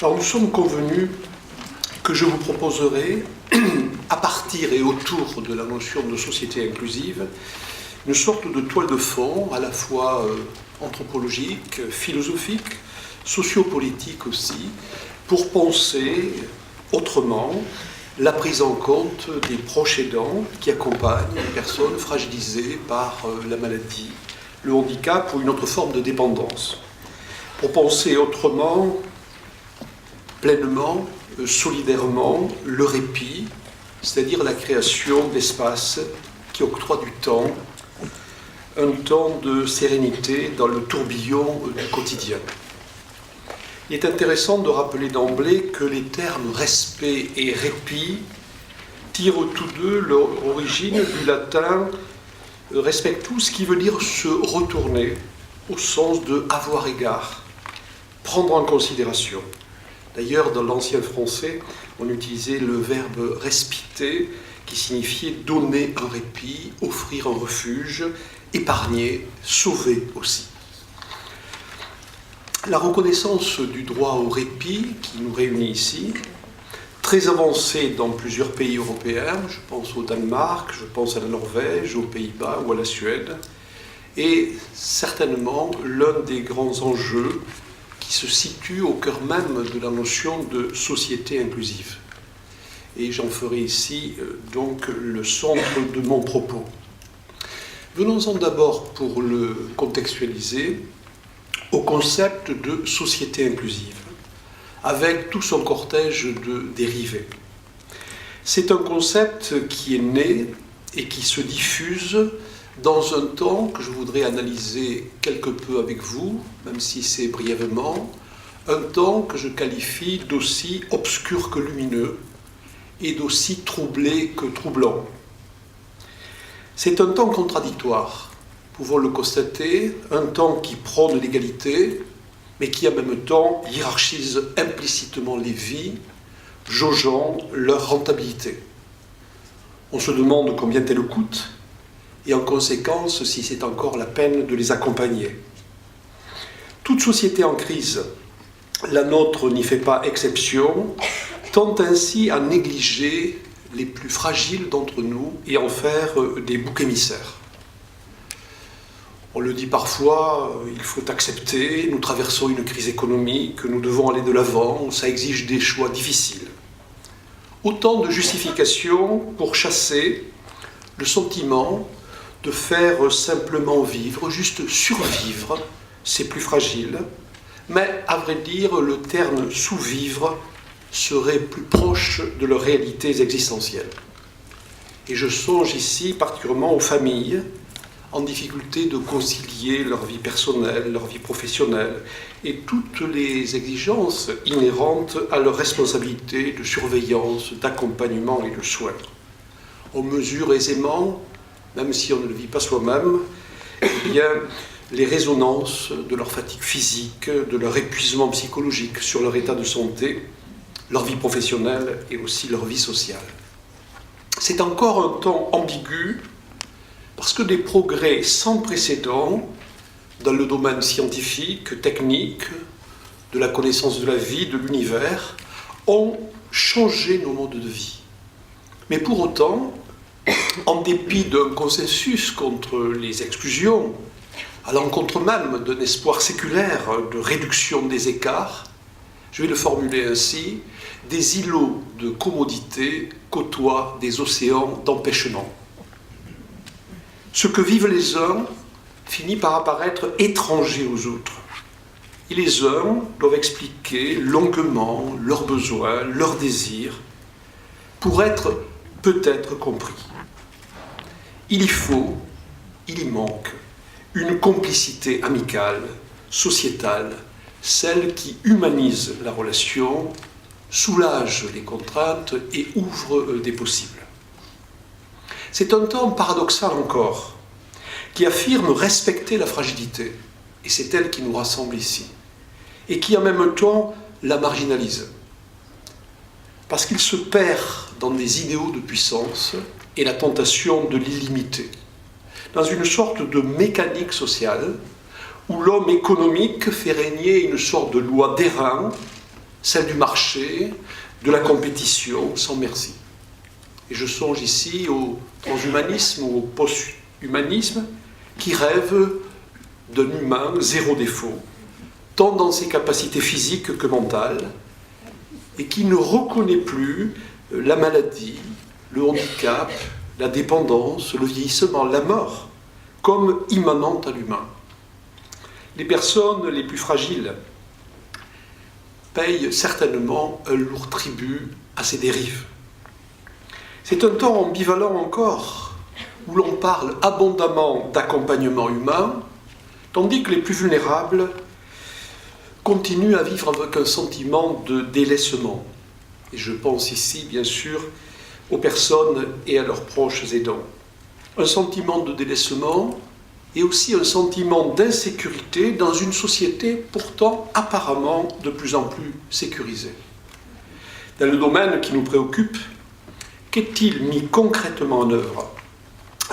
Alors nous sommes convenus que je vous proposerai, à partir et autour de la notion de société inclusive, une sorte de toile de fond, à la fois anthropologique, philosophique, sociopolitique aussi, pour penser autrement la prise en compte des proches aidants qui accompagnent les personnes fragilisées par la maladie, le handicap ou une autre forme de dépendance. Pour penser autrement, pleinement, solidairement, le répit, c'est-à-dire la création d'espaces qui octroient du temps, un temps de sérénité dans le tourbillon du quotidien. Il est intéressant de rappeler d'emblée que les termes respect et répit tirent tous deux leur origine du latin respectus, qui veut dire se retourner, au sens de avoir égard, prendre en considération. D'ailleurs, dans l'ancien français, on utilisait le verbe respiter, qui signifiait donner un répit, offrir un refuge, épargner, sauver aussi. La reconnaissance du droit au répit qui nous réunit ici, très avancée dans plusieurs pays européens, je pense au Danemark, je pense à la Norvège, aux Pays-Bas ou à la Suède, est certainement l'un des grands enjeux qui se situe au cœur même de la notion de société inclusive. Et j'en ferai ici donc le centre de mon propos. Venons-en d'abord, pour le contextualiser, au concept de société inclusive, avec tout son cortège de dérivés. C'est un concept qui est né et qui se diffuse dans un temps que je voudrais analyser quelque peu avec vous, même si c'est brièvement, un temps que je qualifie d'aussi obscur que lumineux et d'aussi troublé que troublant. C'est un temps contradictoire, pouvons le constater, un temps qui prône l'égalité, mais qui en même temps hiérarchise implicitement les vies, jaugeant leur rentabilité. On se demande combien elles coûtent, et en conséquence si c'est encore la peine de les accompagner. Toute société en crise, la nôtre n'y fait pas exception, tend ainsi à négliger les plus fragiles d'entre nous et en faire des boucs émissaires. On le dit parfois, il faut accepter, nous traversons une crise économique, nous devons aller de l'avant, ça exige des choix difficiles. Autant de justifications pour chasser le sentiment de faire simplement vivre, juste survivre, c'est plus fragile, mais à vrai dire, le terme sous-vivre serait plus proche de leurs réalités existentielles. Et je songe ici particulièrement aux familles en difficulté de concilier leur vie personnelle, leur vie professionnelle et toutes les exigences inhérentes à leur responsabilité de surveillance, d'accompagnement et de soins. On mesure aisément, même si on ne le vit pas soi-même, eh bien, les résonances de leur fatigue physique, de leur épuisement psychologique sur leur état de santé, leur vie professionnelle et aussi leur vie sociale. C'est encore un temps ambigu parce que des progrès sans précédent dans le domaine scientifique, technique, de la connaissance de la vie, de l'univers, ont changé nos modes de vie. Mais pour autant, en dépit d'un consensus contre les exclusions, à l'encontre même d'un espoir séculaire de réduction des écarts, je vais le formuler ainsi, des îlots de commodité côtoient des océans d'empêchement. Ce que vivent les uns finit par apparaître étranger aux autres. Et les uns doivent expliquer longuement leurs besoins, leurs désirs, pour être peut-être compris. Il y faut, il y manque, une complicité amicale, sociétale, celle qui humanise la relation, soulage les contraintes et ouvre des possibles. C'est un temps paradoxal encore, qui affirme respecter la fragilité, et c'est elle qui nous rassemble ici, et qui en même temps la marginalise. Parce qu'il se perd dans des idéaux de puissance et la tentation de l'illimité, dans une sorte de mécanique sociale où l'homme économique fait régner une sorte de loi d'airain celle du marché, de la compétition, sans merci. Et je songe ici au transhumanisme ou au post-humanisme qui rêve d'un humain zéro défaut, tant dans ses capacités physiques que mentales, et qui ne reconnaît plus la maladie, le handicap, la dépendance, le vieillissement, la mort, comme immanente à l'humain. Les personnes les plus fragiles payent certainement un lourd tribut à ces dérives. C'est un temps ambivalent encore, où l'on parle abondamment d'accompagnement humain, tandis que les plus vulnérables continuent à vivre avec un sentiment de délaissement. Et je pense ici, bien sûr, aux personnes et à leurs proches aidants. Un sentiment de délaissement et aussi un sentiment d'insécurité dans une société pourtant apparemment de plus en plus sécurisée. Dans le domaine qui nous préoccupe, qu'est-il mis concrètement en œuvre?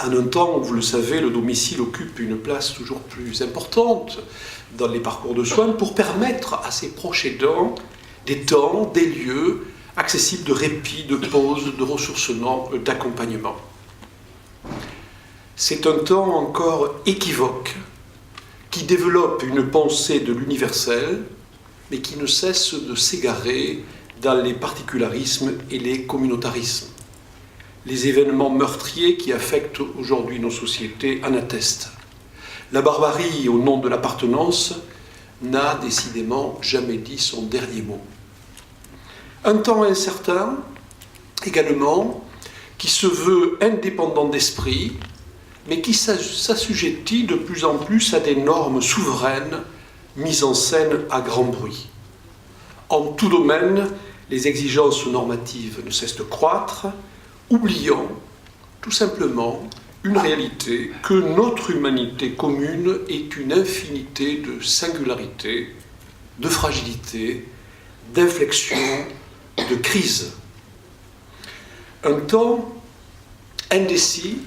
En un temps où, vous le savez, le domicile occupe une place toujours plus importante dans les parcours de soins pour permettre à ses proches aidants des temps, des lieux accessibles de répit, de pause, de ressourcement, d'accompagnement. C'est un temps encore équivoque qui développe une pensée de l'universel, mais qui ne cesse de s'égarer dans les particularismes et les communautarismes. Les événements meurtriers qui affectent aujourd'hui nos sociétés en attestent. La barbarie au nom de l'appartenance n'a décidément jamais dit son dernier mot. Un temps incertain, également, qui se veut indépendant d'esprit, mais qui s'assujettit de plus en plus à des normes souveraines mises en scène à grand bruit. En tout domaine, les exigences normatives ne cessent de croître, oubliant tout simplement une réalité que notre humanité commune est une infinité de singularités, de fragilités, d'inflexions, de crises. Un temps indécis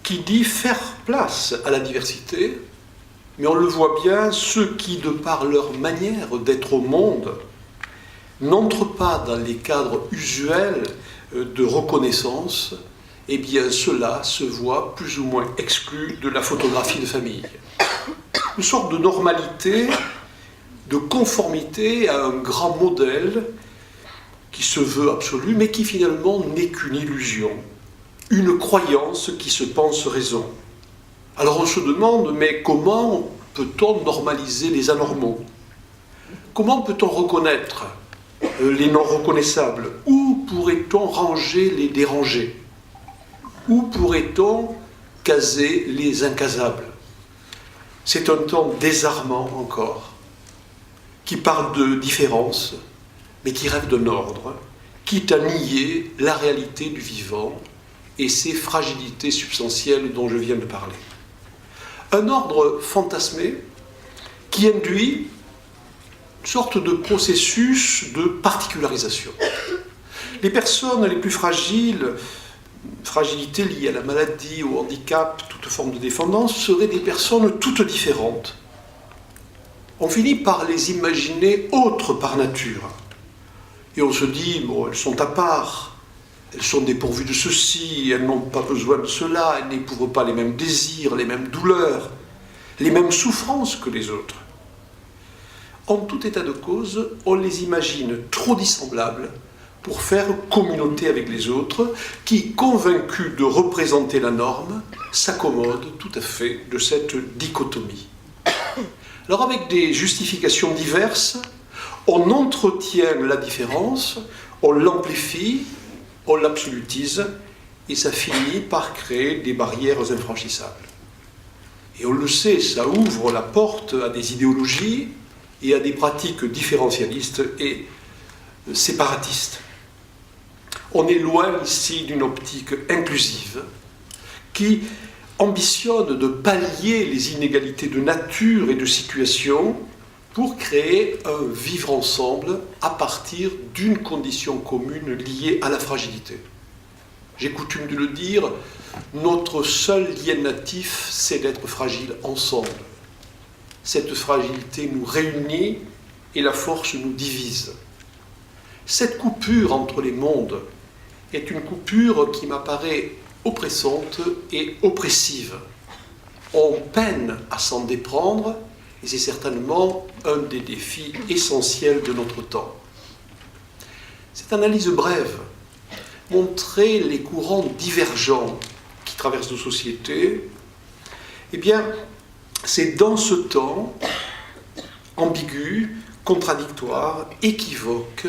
qui dit faire place à la diversité, mais on le voit bien, ceux qui, de par leur manière d'être au monde, n'entrent pas dans les cadres usuels de reconnaissance, eh bien cela se voit plus ou moins exclu de la photographie de famille. Une sorte de normalité, de conformité à un grand modèle qui se veut absolu, mais qui finalement n'est qu'une illusion, une croyance qui se pense raison. Alors on se demande, mais comment peut-on normaliser les anormaux? Comment peut-on reconnaître les non reconnaissables? Où pourrait-on ranger les dérangés? Où pourrait-on caser les incasables? C'est un temps désarmant encore, qui parle de différence, mais qui rêve d'un ordre, quitte à nier la réalité du vivant et ses fragilités substantielles dont je viens de parler. Un ordre fantasmé qui induit une sorte de processus de particularisation. Les personnes les plus fragiles, fragilités liées à la maladie, au handicap, toute forme de dépendance, seraient des personnes toutes différentes. On finit par les imaginer autres par nature. Et on se dit, bon, elles sont à part, elles sont dépourvues de ceci, elles n'ont pas besoin de cela, elles n'éprouvent pas les mêmes désirs, les mêmes douleurs, les mêmes souffrances que les autres. En tout état de cause, on les imagine trop dissemblables pour faire communauté avec les autres, qui, convaincus de représenter la norme, s'accommodent tout à fait de cette dichotomie. Alors avec des justifications diverses, on entretient la différence, on l'amplifie, on l'absolutise, et ça finit par créer des barrières infranchissables. Et on le sait, ça ouvre la porte à des idéologies et à des pratiques différentialistes et séparatistes. On est loin ici d'une optique inclusive qui ambitionne de pallier les inégalités de nature et de situation pour créer un vivre ensemble à partir d'une condition commune liée à la fragilité. J'ai coutume de le dire, notre seul lien natif, c'est d'être fragile ensemble. Cette fragilité nous réunit et la force nous divise. Cette coupure entre les mondes est une coupure qui m'apparaît oppressante et oppressive. On peine à s'en déprendre et c'est certainement un des défis essentiels de notre temps. Cette analyse brève montrait les courants divergents qui traversent nos sociétés. Eh bien, c'est dans ce temps ambigu, contradictoire, équivoque,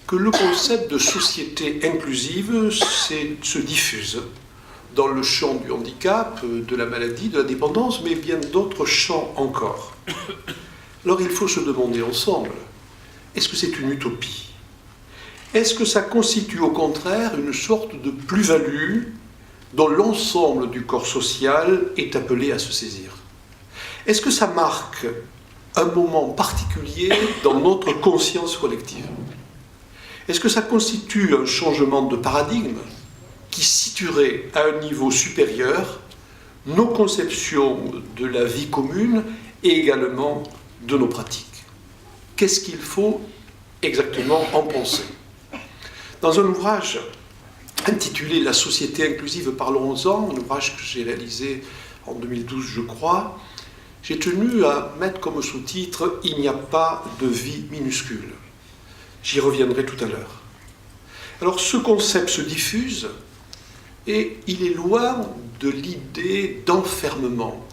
que le concept de société inclusive se diffuse dans le champ du handicap, de la maladie, de la dépendance, mais bien d'autres champs encore. Alors il faut se demander ensemble, est-ce que c'est une utopie? Est-ce que ça constitue au contraire une sorte de plus-value dont l'ensemble du corps social est appelé à se saisir? Est-ce que ça marque un moment particulier dans notre conscience collective? Est-ce que ça constitue un changement de paradigme qui situerait à un niveau supérieur nos conceptions de la vie commune et également de nos pratiques? Qu'est-ce qu'il faut exactement en penser? Dans un ouvrage intitulé « La société inclusive, parlons-en », un ouvrage que j'ai réalisé en 2012, je crois, j'ai tenu à mettre comme sous-titre « Il n'y a pas de vie minuscule ». J'y reviendrai tout à l'heure. Alors ce concept se diffuse et il est loin de l'idée d'enfermement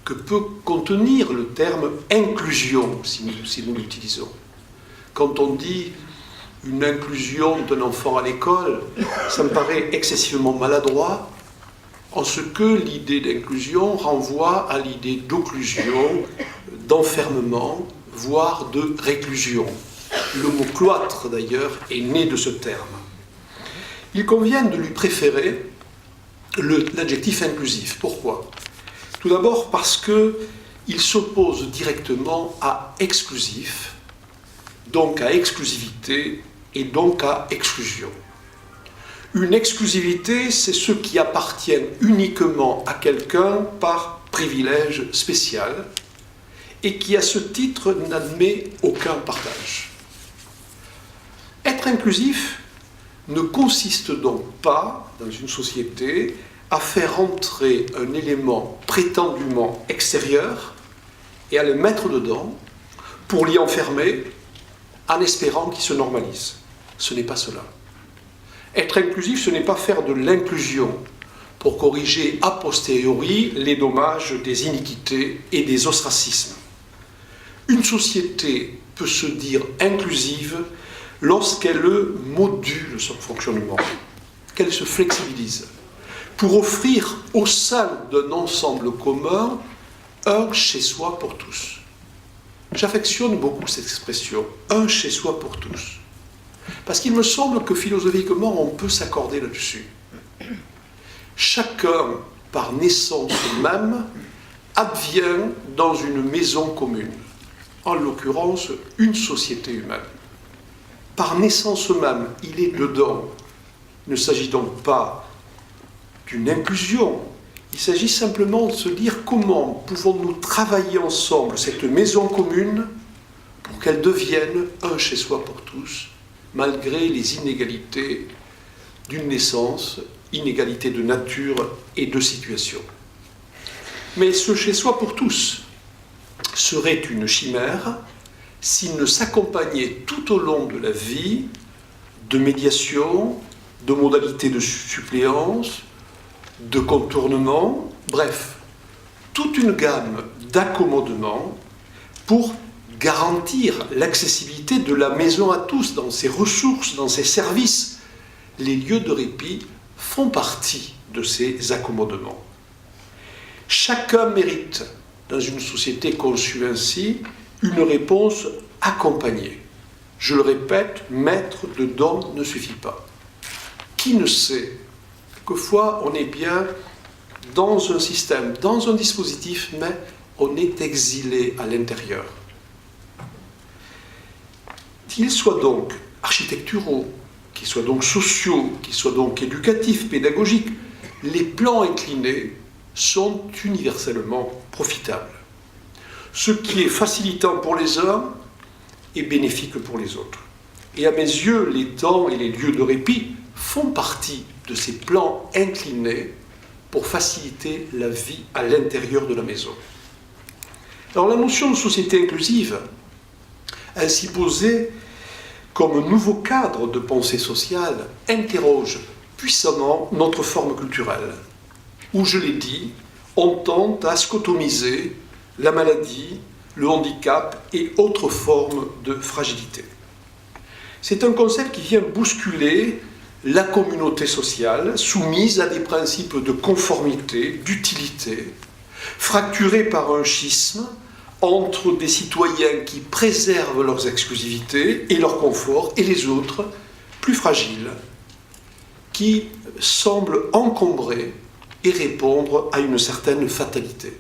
que peut contenir le terme inclusion, si nous l'utilisons. Quand on dit une inclusion d'un enfant à l'école, ça me paraît excessivement maladroit, en ce que l'idée d'inclusion renvoie à l'idée d'occlusion, d'enfermement, voire de réclusion. Le mot cloître, d'ailleurs, est né de ce terme. Il convient de lui préférer l'adjectif inclusif. Pourquoi? Tout d'abord parce qu'il s'oppose directement à exclusif, donc à exclusivité et donc à exclusion. Une exclusivité, c'est ce qui appartient uniquement à quelqu'un par privilège spécial et qui, à ce titre, n'admet aucun partage. Être inclusif ne consiste donc pas, dans une société, à faire entrer un élément prétendument extérieur et à le mettre dedans pour l'y enfermer en espérant qu'il se normalise. Ce n'est pas cela. Être inclusif, ce n'est pas faire de l'inclusion pour corriger a posteriori les dommages des iniquités et des ostracismes. Une société peut se dire inclusive lorsqu'elle module son fonctionnement, qu'elle se flexibilise, pour offrir au sein d'un ensemble commun un chez-soi pour tous. J'affectionne beaucoup cette expression, un chez-soi pour tous, parce qu'il me semble que philosophiquement on peut s'accorder là-dessus. Chacun, par naissance même, advient dans une maison commune, en l'occurrence une société humaine. Par naissance même, il est dedans. Il ne s'agit donc pas d'une inclusion. Il s'agit simplement de se dire comment pouvons-nous travailler ensemble cette maison commune pour qu'elle devienne un chez-soi pour tous, malgré les inégalités d'une naissance, inégalités de nature et de situation. Mais ce chez-soi pour tous serait une chimère s'il ne s'accompagnait tout au long de la vie de médiation, de modalités de suppléance, de contournement, bref, toute une gamme d'accommodements pour garantir l'accessibilité de la maison à tous, dans ses ressources, dans ses services. Les lieux de répit font partie de ces accommodements. Chacun mérite, dans une société conçue ainsi, une réponse accompagnée. Je le répète, mettre dedans ne suffit pas. Qui ne sait? Quelquefois, on est bien dans un système, dans un dispositif, mais on est exilé à l'intérieur. Qu'ils soient donc architecturaux, qu'ils soient donc sociaux, qu'ils soient donc éducatifs, pédagogiques, les plans inclinés sont universellement profitables. Ce qui est facilitant pour les uns et bénéfique pour les autres. Et à mes yeux, les temps et les lieux de répit font partie de ces plans inclinés pour faciliter la vie à l'intérieur de la maison. Alors la notion de société inclusive, ainsi posée comme nouveau cadre de pensée sociale, interroge puissamment notre forme culturelle, où, je l'ai dit, on tend à scotomiser la maladie, le handicap et autres formes de fragilité. C'est un concept qui vient bousculer la communauté sociale, soumise à des principes de conformité, d'utilité, fracturée par un schisme entre des citoyens qui préservent leurs exclusivités et leur confort, et les autres, plus fragiles, qui semblent encombrer et répondre à une certaine fatalité.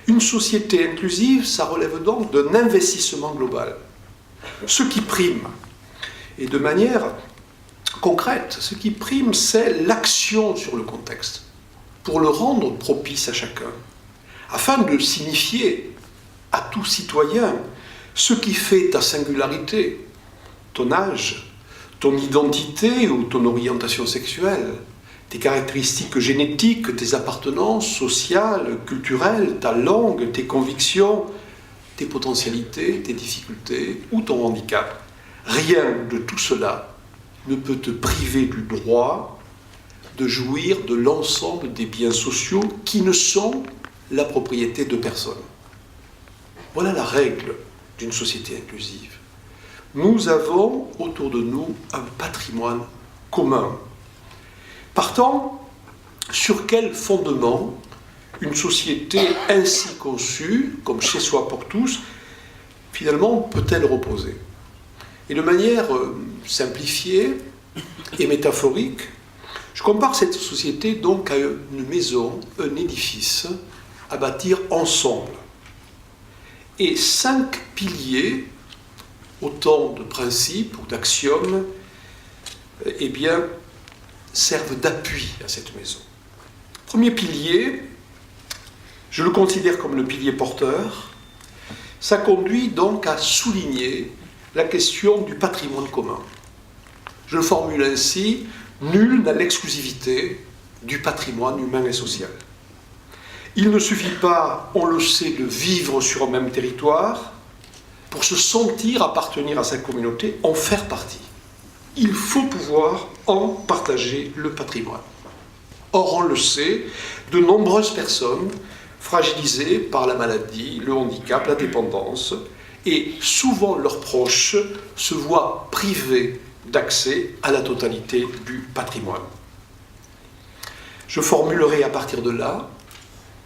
Une société inclusive, ça relève donc d'un investissement global. Ce qui prime, et de manière concrète, ce qui prime, c'est l'action sur le contexte, pour le rendre propice à chacun, afin de signifier à tout citoyen ce qui fait ta singularité, ton âge, ton identité ou ton orientation sexuelle, tes caractéristiques génétiques, tes appartenances sociales, culturelles, ta langue, tes convictions, tes potentialités, tes difficultés ou ton handicap. Rien de tout cela ne peut te priver du droit de jouir de l'ensemble des biens sociaux qui ne sont la propriété de personne. Voilà la règle d'une société inclusive. Nous avons autour de nous un patrimoine commun. Partant, sur quel fondement une société ainsi conçue, comme chez soi pour tous, finalement peut-elle reposer? Et de manière simplifiée et métaphorique, je compare cette société donc à une maison, un édifice à bâtir ensemble. Et 5 piliers, autant de principes ou d'axiomes, eh bien, servent d'appui à cette maison. Premier pilier, je le considère comme le pilier porteur, ça conduit donc à souligner la question du patrimoine commun. Je le formule ainsi, nul n'a l'exclusivité du patrimoine humain et social. Il ne suffit pas, on le sait, de vivre sur un même territoire pour se sentir appartenir à sa communauté, en faire partie. Il faut pouvoir en partager le patrimoine. Or, on le sait, de nombreuses personnes fragilisées par la maladie, le handicap, la dépendance, et souvent leurs proches se voient privés d'accès à la totalité du patrimoine. Je formulerai à partir de là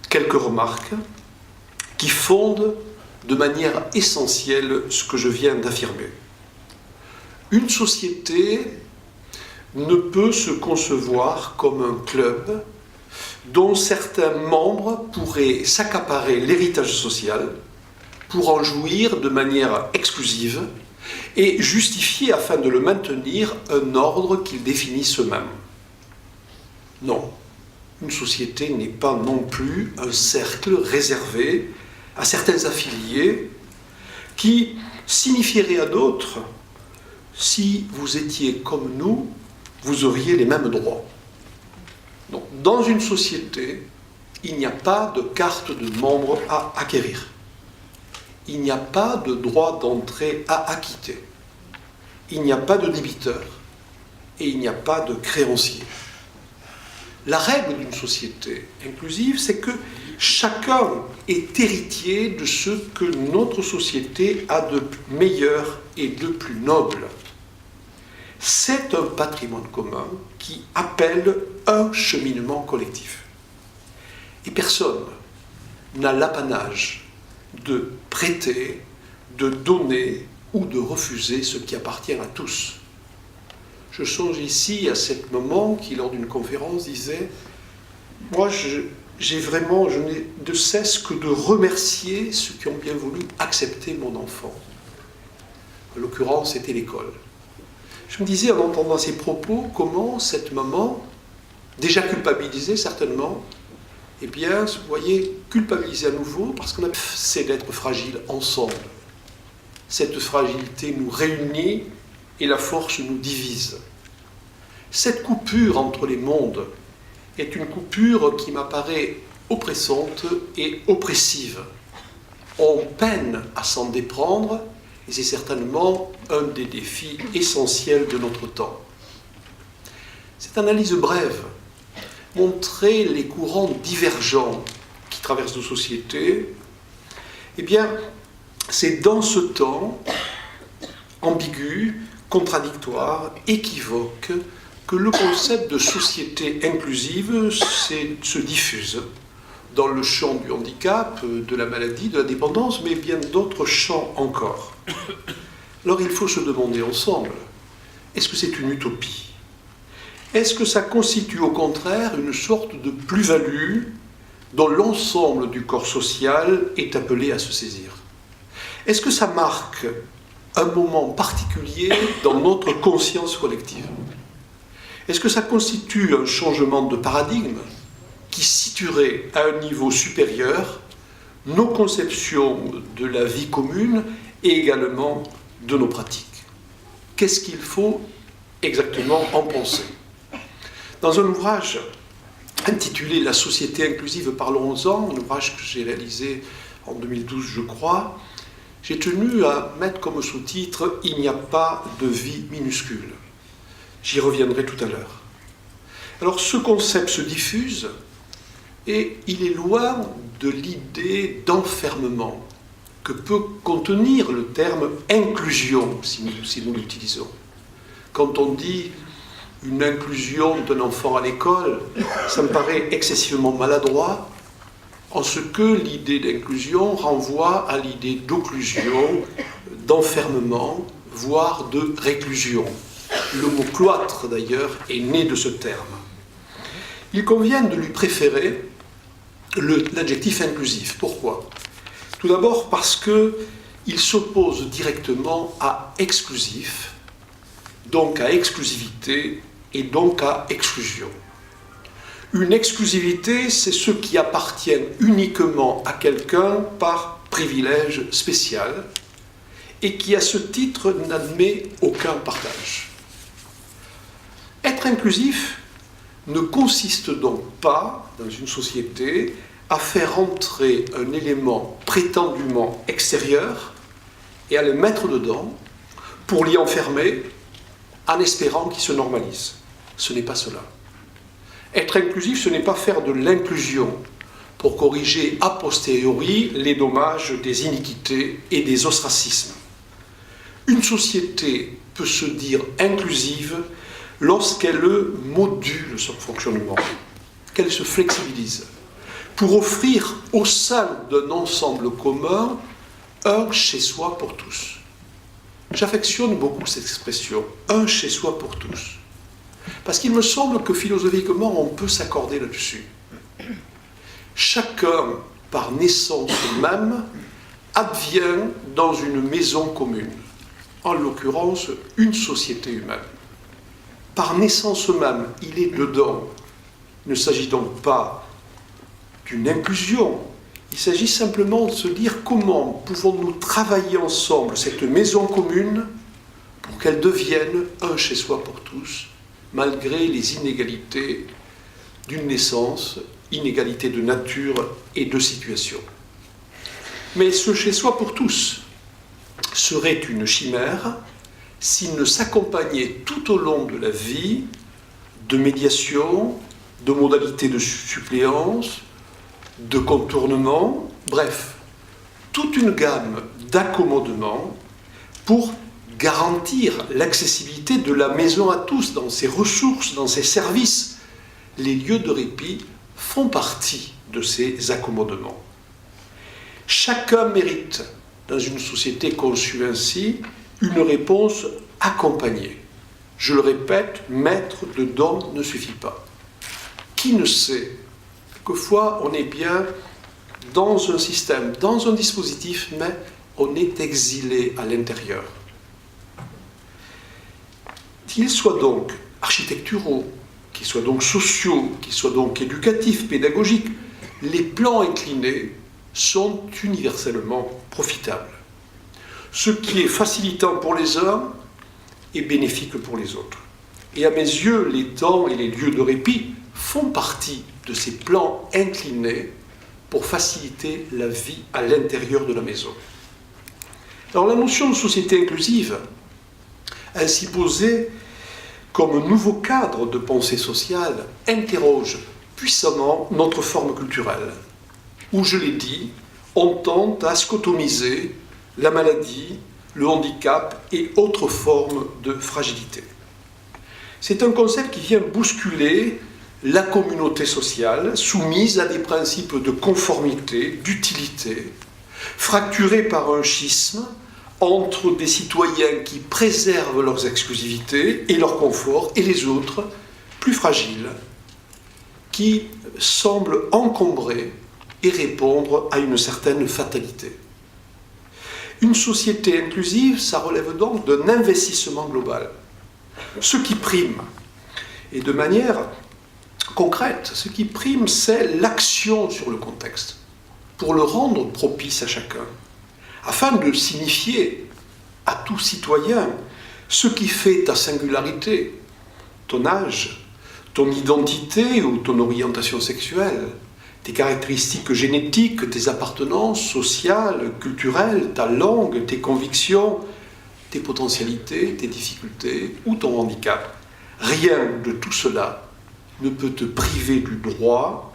quelques remarques qui fondent de manière essentielle ce que je viens d'affirmer. Une société ne peut se concevoir comme un club dont certains membres pourraient s'accaparer l'héritage social pour en jouir de manière exclusive et justifier, afin de le maintenir, un ordre qu'ils définissent eux-mêmes. Non, une société n'est pas non plus un cercle réservé à certains affiliés qui signifieraient à d'autres: si vous étiez comme nous, vous auriez les mêmes droits. Donc, dans une société, il n'y a pas de carte de membre à acquérir. Il n'y a pas de droit d'entrée à acquitter. Il n'y a pas de débiteur et il n'y a pas de créancier. La règle d'une société inclusive, c'est que chacun est héritier de ce que notre société a de meilleur et de plus noble. C'est un patrimoine commun qui appelle un cheminement collectif. Et personne n'a l'apanage de prêter, de donner ou de refuser ce qui appartient à tous. Je songe ici à ce moment qui, lors d'une conférence, disait « Moi, je n'ai de cesse que de remercier ceux qui ont bien voulu accepter mon enfant. » En l'occurrence, c'était l'école. Je me disais, en entendant ces propos, comment cette maman, déjà culpabilisée certainement, eh bien, vous voyez, culpabilisée à nouveau, parce qu'on a essayé d'être fragile ensemble. Cette fragilité nous réunit et la force nous divise. Cette coupure entre les mondes est une coupure qui m'apparaît oppressante et oppressive. On peine à s'en déprendre et c'est certainement un des défis essentiels de notre temps. Cette analyse brève montrer les courants divergents qui traversent nos sociétés. Eh bien, c'est dans ce temps ambigu, contradictoire, équivoque, que le concept de société inclusive se diffuse dans le champ du handicap, de la maladie, de la dépendance, mais bien d'autres champs encore. Alors il faut se demander ensemble, est-ce que c'est une utopie ? Est-ce que ça constitue au contraire une sorte de plus-value dont l'ensemble du corps social est appelé à se saisir ? Est-ce que ça marque un moment particulier dans notre conscience collective ? Est-ce que ça constitue un changement de paradigme qui situerait à un niveau supérieur nos conceptions de la vie commune et également de nos pratiques ? Qu'est-ce qu'il faut exactement en penser ? Dans un ouvrage intitulé « La société inclusive, parlons-en », un ouvrage que j'ai réalisé en 2012, je crois, j'ai tenu à mettre comme sous-titre « Il n'y a pas de vie minuscule ». J'y reviendrai tout à l'heure. Alors ce concept se diffuse et il est loin de l'idée d'enfermement que peut contenir le terme inclusion, si nous l'utilisons. Quand on dit une inclusion d'un enfant à l'école, ça me paraît excessivement maladroit, en ce que l'idée d'inclusion renvoie à l'idée d'occlusion, d'enfermement, voire de réclusion. Le mot cloître, d'ailleurs, est né de ce terme. Il convient de lui préférer l'adjectif inclusif. Pourquoi ? Tout d'abord parce qu'il s'oppose directement à exclusif, donc à exclusivité et donc à exclusion. Une exclusivité, c'est ce qui appartient uniquement à quelqu'un par privilège spécial et qui, à ce titre, n'admet aucun partage. Être inclusif ne consiste donc pas, dans une société, à faire entrer un élément prétendument extérieur et à le mettre dedans pour l'y enfermer en espérant qu'il se normalise. Ce n'est pas cela. Être inclusif, ce n'est pas faire de l'inclusion pour corriger a posteriori les dommages des iniquités et des ostracismes. Une société peut se dire inclusive lorsqu'elle module son fonctionnement, qu'elle se flexibilise, pour offrir au sein d'un ensemble commun un chez-soi pour tous. J'affectionne beaucoup cette expression, un chez-soi pour tous, parce qu'il me semble que philosophiquement on peut s'accorder là-dessus. Chacun, par naissance même, advient dans une maison commune, en l'occurrence une société humaine. Par naissance même, il est dedans. Il ne s'agit donc pas d'une inclusion. Il s'agit simplement de se dire comment pouvons-nous travailler ensemble cette maison commune pour qu'elle devienne un chez-soi pour tous, malgré les inégalités d'une naissance, inégalités de nature et de situation. Mais ce chez-soi pour tous serait une chimère s'il ne s'accompagnait tout au long de la vie de médiation, de modalités de suppléance, de contournement, bref, toute une gamme d'accommodements pour garantir l'accessibilité de la maison à tous, dans ses ressources, dans ses services. Les lieux de répit font partie de ces accommodements. Chacun mérite, dans une société conçue ainsi, une réponse accompagnée. Je le répète, mettre dedans ne suffit pas. Qui ne sait ? Quelquefois, on est bien dans un système, dans un dispositif, mais on est exilé à l'intérieur. Qu'ils soient donc architecturaux, qu'ils soient donc sociaux, qu'ils soient donc éducatifs, pédagogiques, les plans inclinés sont universellement profitables. Ce qui est facilitant pour les uns est bénéfique pour les autres. Et à mes yeux, les temps et les lieux de répit font partie de ces plans inclinés pour faciliter la vie à l'intérieur de la maison. Alors la notion de société inclusive, ainsi posée comme nouveau cadre de pensée sociale, interroge puissamment notre forme culturelle, où, je l'ai dit, on tente à scotomiser la maladie, le handicap et autres formes de fragilité. C'est un concept qui vient bousculer la communauté sociale, soumise à des principes de conformité, d'utilité, fracturée par un schisme entre des citoyens qui préservent leurs exclusivités et leur confort, et les autres, plus fragiles, qui semblent encombrer et répondre à une certaine fatalité. Une société inclusive, ça relève donc d'un investissement global. Ce qui prime, et de manière concrète, ce qui prime, c'est l'action sur le contexte, pour le rendre propice à chacun, afin de signifier à tout citoyen ce qui fait ta singularité, ton âge, ton identité ou ton orientation sexuelle, tes caractéristiques génétiques, tes appartenances sociales, culturelles, ta langue, tes convictions, tes potentialités, tes difficultés ou ton handicap. Rien de tout cela ne peut te priver du droit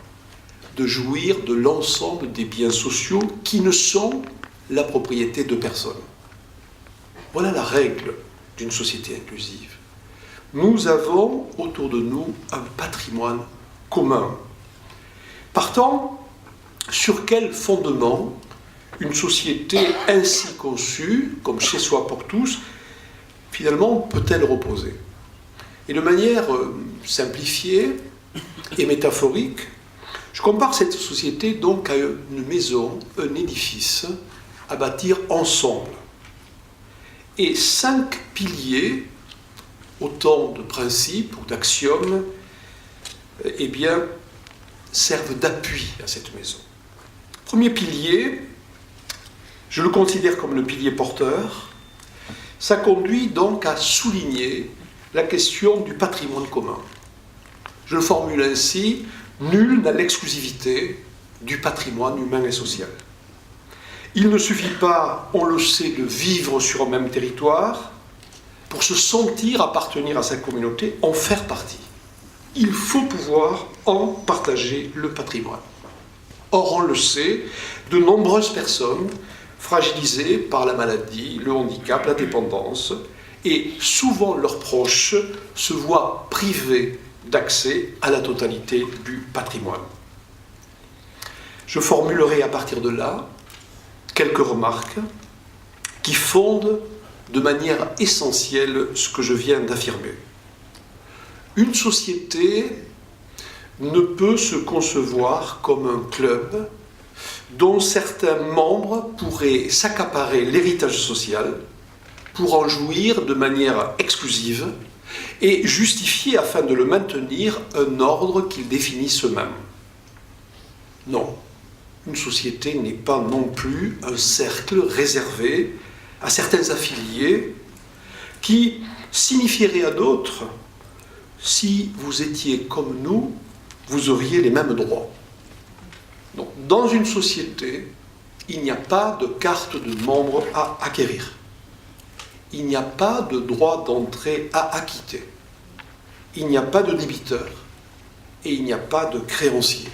de jouir de l'ensemble des biens sociaux qui ne sont la propriété de personne. Voilà la règle d'une société inclusive. Nous avons autour de nous un patrimoine commun. Partant, sur quel fondement une société ainsi conçue, comme chez soi pour tous, finalement peut-elle reposer? Et de manière simplifiée et métaphorique, je compare cette société donc à une maison, un édifice à bâtir ensemble. Et 5 piliers, autant de principes ou d'axiomes, eh bien, servent d'appui à cette maison. Premier pilier, je le considère comme le pilier porteur, ça conduit donc à souligner la question du patrimoine commun. Je le formule ainsi, nul n'a l'exclusivité du patrimoine humain et social. Il ne suffit pas, on le sait, de vivre sur un même territoire pour se sentir appartenir à sa communauté, en faire partie. Il faut pouvoir en partager le patrimoine. Or, on le sait, de nombreuses personnes fragilisées par la maladie, le handicap, la dépendance, et souvent leurs proches se voient privés d'accès à la totalité du patrimoine. Je formulerai à partir de là quelques remarques qui fondent de manière essentielle ce que je viens d'affirmer. Une société ne peut se concevoir comme un club dont certains membres pourraient s'accaparer l'héritage social pour en jouir de manière exclusive et justifier, afin de le maintenir, un ordre qu'ils définissent eux-mêmes. Non, une société n'est pas non plus un cercle réservé à certains affiliés qui signifieraient à d'autres: si vous étiez comme nous, vous auriez les mêmes droits. Donc, dans une société, il n'y a pas de carte de membre à acquérir. Il n'y a pas de droit d'entrée à acquitter. Il n'y a pas de débiteur et il n'y a pas de créancier.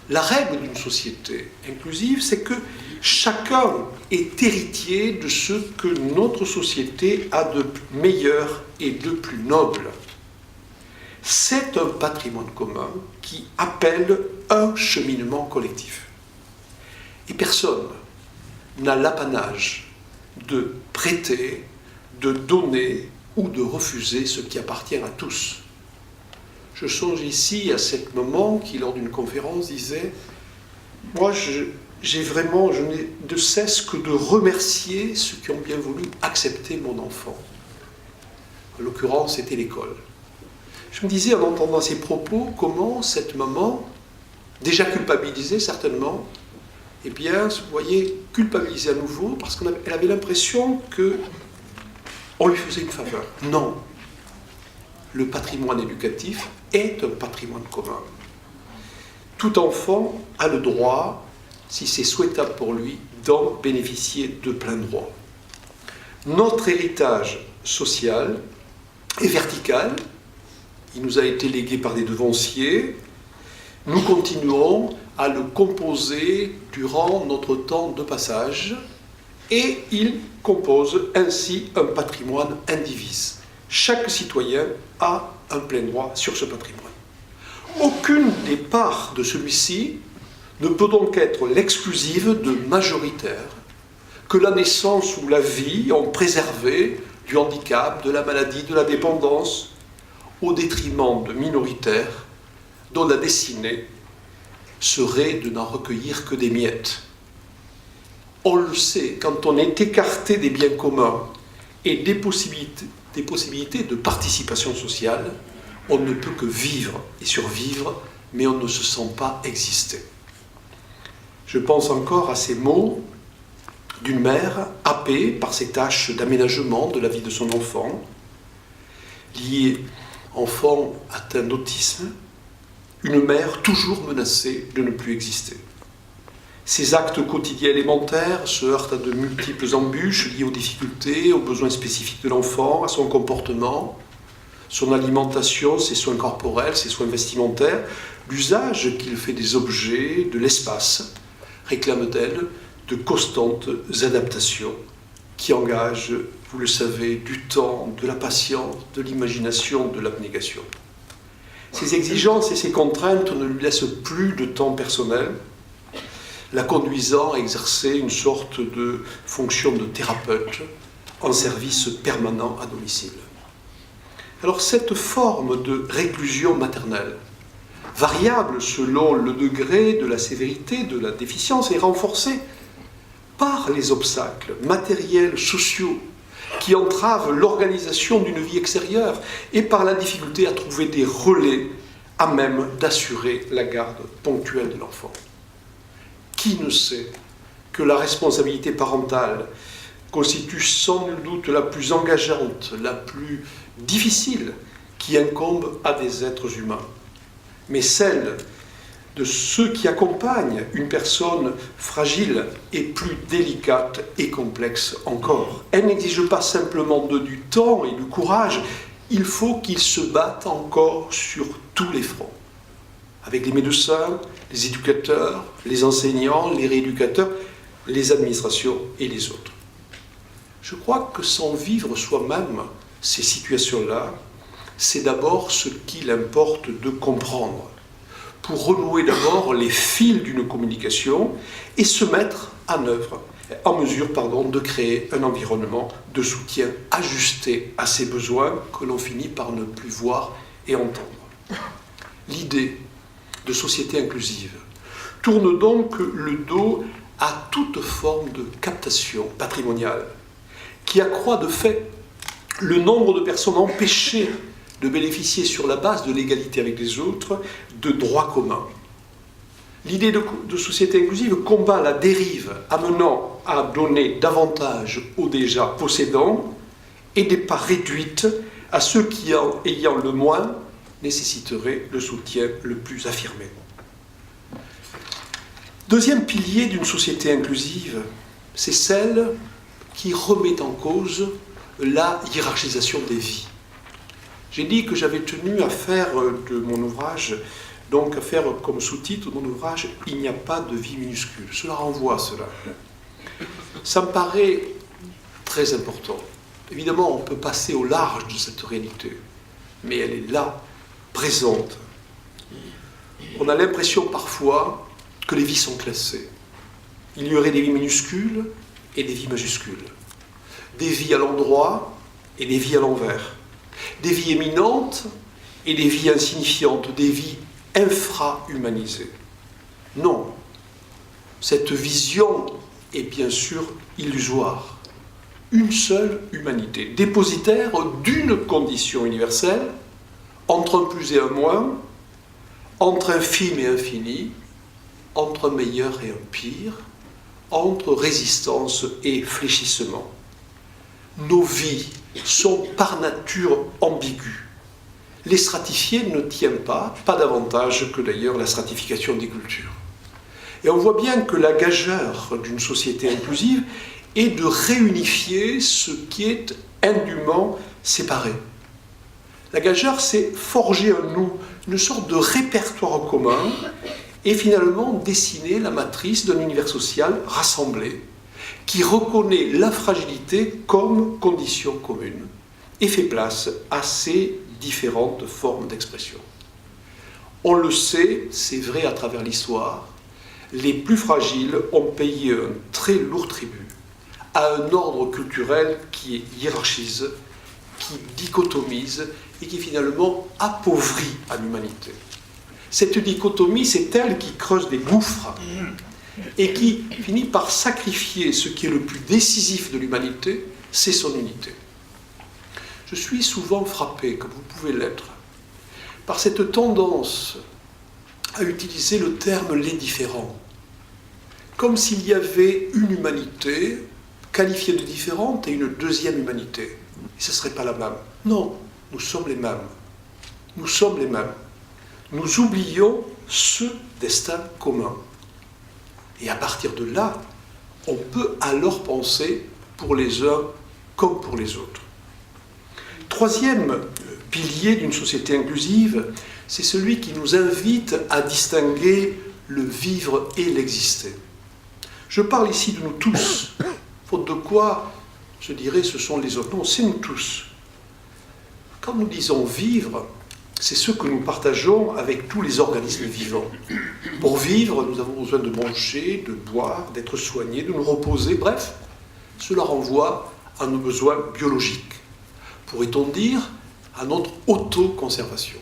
La règle d'une société inclusive, c'est que chacun est héritier de ce que notre société a de meilleur et de plus noble. C'est un patrimoine commun qui appelle un cheminement collectif. Et personne n'a l'apanage de prêter, de donner ou de refuser ce qui appartient à tous. Je songe ici à ce moment qui, lors d'une conférence, disait « Moi, je n'ai de cesse que de remercier ceux qui ont bien voulu accepter mon enfant. » En l'occurrence, c'était l'école. Je me disais, en entendant ces propos, comment cette maman, déjà culpabilisée certainement, eh bien, vous voyez, culpabilisée à nouveau, parce qu'elle avait l'impression qu'on lui faisait une faveur. Non. Le patrimoine éducatif est un patrimoine commun. Tout enfant a le droit, si c'est souhaitable pour lui, d'en bénéficier de plein droit. Notre héritage social est vertical, il nous a été légué par des devanciers, nous continuerons à le composer durant notre temps de passage, et il compose ainsi un patrimoine indivise. Chaque citoyen a un plein droit sur ce patrimoine. Aucune des parts de celui-ci ne peut donc être l'exclusive de majoritaire que la naissance ou la vie ont préservé du handicap, de la maladie, de la dépendance, au détriment de minoritaires dont la destinée serait de n'en recueillir que des miettes. On le sait, quand on est écarté des biens communs et des possibilités de participation sociale, on ne peut que vivre et survivre, mais on ne se sent pas exister. Je pense encore à ces mots d'une mère happée par ses tâches d'aménagement de la vie de son enfant, liée enfant atteint d'autisme, une mère toujours menacée de ne plus exister. Ses actes quotidiens élémentaires se heurtent à de multiples embûches liées aux difficultés, aux besoins spécifiques de l'enfant, à son comportement, son alimentation, ses soins corporels, ses soins vestimentaires, l'usage qu'il fait des objets, de l'espace, réclame d'elle de constantes adaptations qui engagent, vous le savez, du temps, de la patience, de l'imagination, de l'abnégation. Ces exigences et ces contraintes ne lui laissent plus de temps personnel, la conduisant à exercer une sorte de fonction de thérapeute en service permanent à domicile. Alors cette forme de réclusion maternelle, variable selon le degré de la sévérité de la déficience, est renforcée par les obstacles matériels, sociaux, qui entravent l'organisation d'une vie extérieure et par la difficulté à trouver des relais à même d'assurer la garde ponctuelle de l'enfant. Qui ne sait que la responsabilité parentale constitue sans nul doute la plus engageante, la plus difficile qui incombe à des êtres humains, mais celle de ceux qui accompagnent une personne fragile est plus délicate et complexe encore. Elle n'exige pas simplement du temps et du courage, il faut qu'ils se battent encore sur tous les fronts, avec les médecins, les éducateurs, les enseignants, les rééducateurs, les administrations et les autres. Je crois que sans vivre soi-même ces situations-là, c'est d'abord ce qu'il importe de comprendre, pour renouer d'abord les fils d'une communication et se mettre en mesure de créer un environnement de soutien ajusté à ses besoins que l'on finit par ne plus voir et entendre. L'idée de société inclusive tourne donc le dos à toute forme de captation patrimoniale qui accroît de fait le nombre de personnes empêchées de bénéficier sur la base de l'égalité avec les autres de droits communs. L'idée de société inclusive combat la dérive amenant à donner davantage aux déjà possédants et des parts réduites à ceux qui, ayant le moins, nécessiteraient le soutien le plus affirmé. Deuxième pilier d'une société inclusive, c'est celle qui remet en cause la hiérarchisation des vies. J'ai dit que j'avais tenu à faire de mon ouvrage, donc à faire comme sous-titre de mon ouvrage « Il n'y a pas de vie minuscule ». Cela renvoie à cela. Ça me paraît très important. Évidemment, on peut passer au large de cette réalité, mais elle est là, présente. On a l'impression parfois que les vies sont classées. Il y aurait des vies minuscules et des vies majuscules. Des vies à l'endroit et des vies à l'envers. Des vies éminentes et des vies insignifiantes, des vies infra-humanisées. Non, cette vision est bien sûr illusoire. Une seule humanité, dépositaire d'une condition universelle, entre un plus et un moins, entre infime et infini, entre un meilleur et un pire, entre résistance et fléchissement. Nos vies sont par nature ambiguës. Les stratifier ne tient pas davantage que d'ailleurs la stratification des cultures. Et on voit bien que la gageure d'une société inclusive est de réunifier ce qui est indûment séparé. La gageure, c'est forger en nous une sorte de répertoire commun et finalement dessiner la matrice d'un univers social rassemblé qui reconnaît la fragilité comme condition commune et fait place à ces différentes formes d'expression. On le sait, c'est vrai à travers l'histoire, les plus fragiles ont payé un très lourd tribut à un ordre culturel qui hiérarchise, qui dichotomise et qui finalement appauvrit à l'humanité. Cette dichotomie, c'est elle qui creuse des gouffres et qui finit par sacrifier ce qui est le plus décisif de l'humanité, c'est son unité. Je suis souvent frappé, comme vous pouvez l'être, par cette tendance à utiliser le terme « les différents », comme s'il y avait une humanité qualifiée de différente et une deuxième humanité. Et ce ne serait pas la même. Non, nous sommes les mêmes. Nous sommes les mêmes. Nous oublions ce destin commun. Et à partir de là, on peut alors penser pour les uns comme pour les autres. Troisième pilier d'une société inclusive, c'est celui qui nous invite à distinguer le vivre et l'exister. Je parle ici de nous tous, faute de quoi, je dirais, ce sont les autres. Non, c'est nous tous. Quand nous disons vivre, c'est ce que nous partageons avec tous les organismes vivants. Pour vivre, nous avons besoin de manger, de boire, d'être soignés, de nous reposer, bref, cela renvoie à nos besoins biologiques. Pourrait-on dire à notre autoconservation.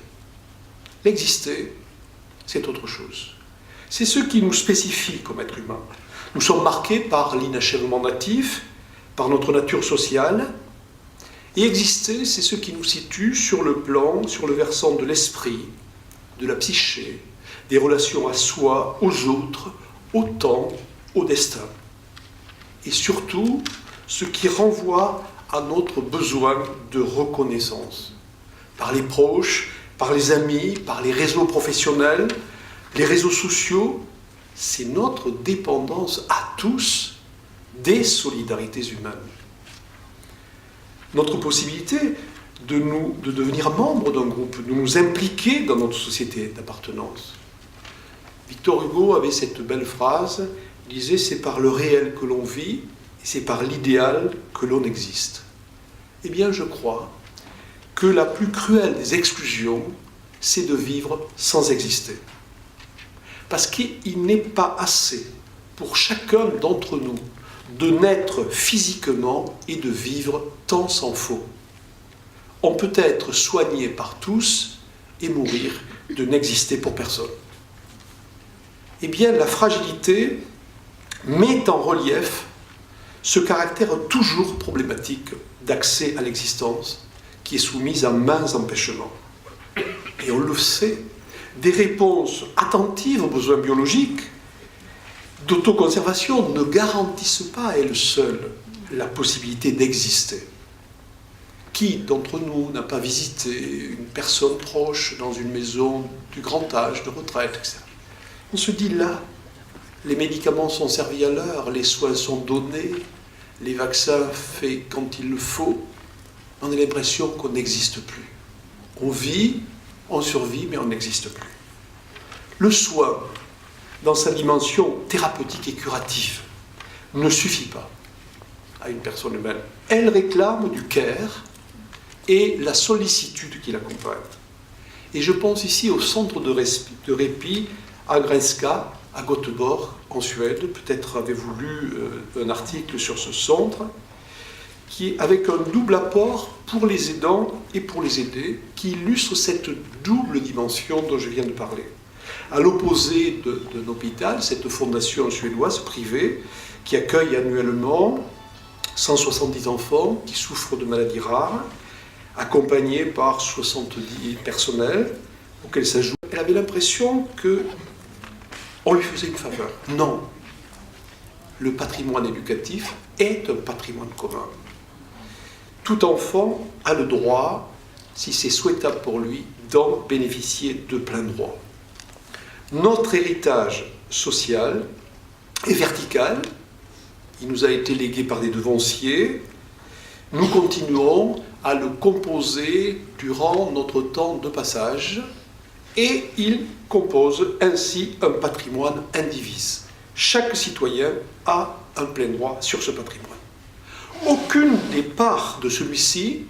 L'exister, c'est autre chose. C'est ce qui nous spécifie comme être humain. Nous sommes marqués par l'inachèvement natif, par notre nature sociale, et exister, c'est ce qui nous situe sur le plan, sur le versant de l'esprit, de la psyché, des relations à soi, aux autres, au temps, au destin. Et surtout, ce qui renvoie à notre besoin de reconnaissance. Par les proches, par les amis, par les réseaux professionnels, les réseaux sociaux, c'est notre dépendance à tous des solidarités humaines. Notre possibilité de devenir membre d'un groupe, de nous impliquer dans notre société d'appartenance. Victor Hugo avait cette belle phrase, il disait « c'est par le réel que l'on vit, et c'est par l'idéal que l'on existe ». Eh bien, je crois que la plus cruelle des exclusions, c'est de vivre sans exister. Parce qu'il n'est pas assez pour chacun d'entre nous de naître physiquement et de vivre tant s'en faut. On peut être soigné par tous et mourir de n'exister pour personne. Eh bien, la fragilité met en relief ce caractère toujours problématique d'accès à l'existence qui est soumise à maints empêchements. Et on le sait, des réponses attentives aux besoins biologiques d'autoconservation ne garantissent pas à elles seules la possibilité d'exister. Qui d'entre nous n'a pas visité une personne proche dans une maison du grand âge, de retraite, etc. On se dit là, les médicaments sont servis à l'heure, les soins sont donnés, les vaccins faits quand il le faut, on a l'impression qu'on n'existe plus. On vit, on survit, mais on n'existe plus. Le soin, dans sa dimension thérapeutique et curative, ne suffit pas à une personne humaine. Elle réclame du care et la sollicitude qui l'accompagne. Et je pense ici au centre de répit à Grenska, à Göteborg, en Suède. Peut-être avez-vous lu un article sur ce centre, qui est avec un double apport pour les aidants et pour les aidés, qui illustre cette double dimension dont je viens de parler. À l'opposé d'un hôpital, cette fondation suédoise privée, qui accueille annuellement 170 enfants qui souffrent de maladies rares, accompagnés par 70 personnels auxquels s'ajoute. Elle avait l'impression qu'on lui faisait une faveur. Non. le patrimoine éducatif est un patrimoine commun. Tout enfant a le droit, si c'est souhaitable pour lui, d'en bénéficier de plein droit. Notre héritage social est vertical, il nous a été légué par des devanciers, nous continuons à le composer durant notre temps de passage et il compose ainsi un patrimoine indivise. Chaque citoyen a un plein droit sur ce patrimoine. Aucune des parts de celui-ci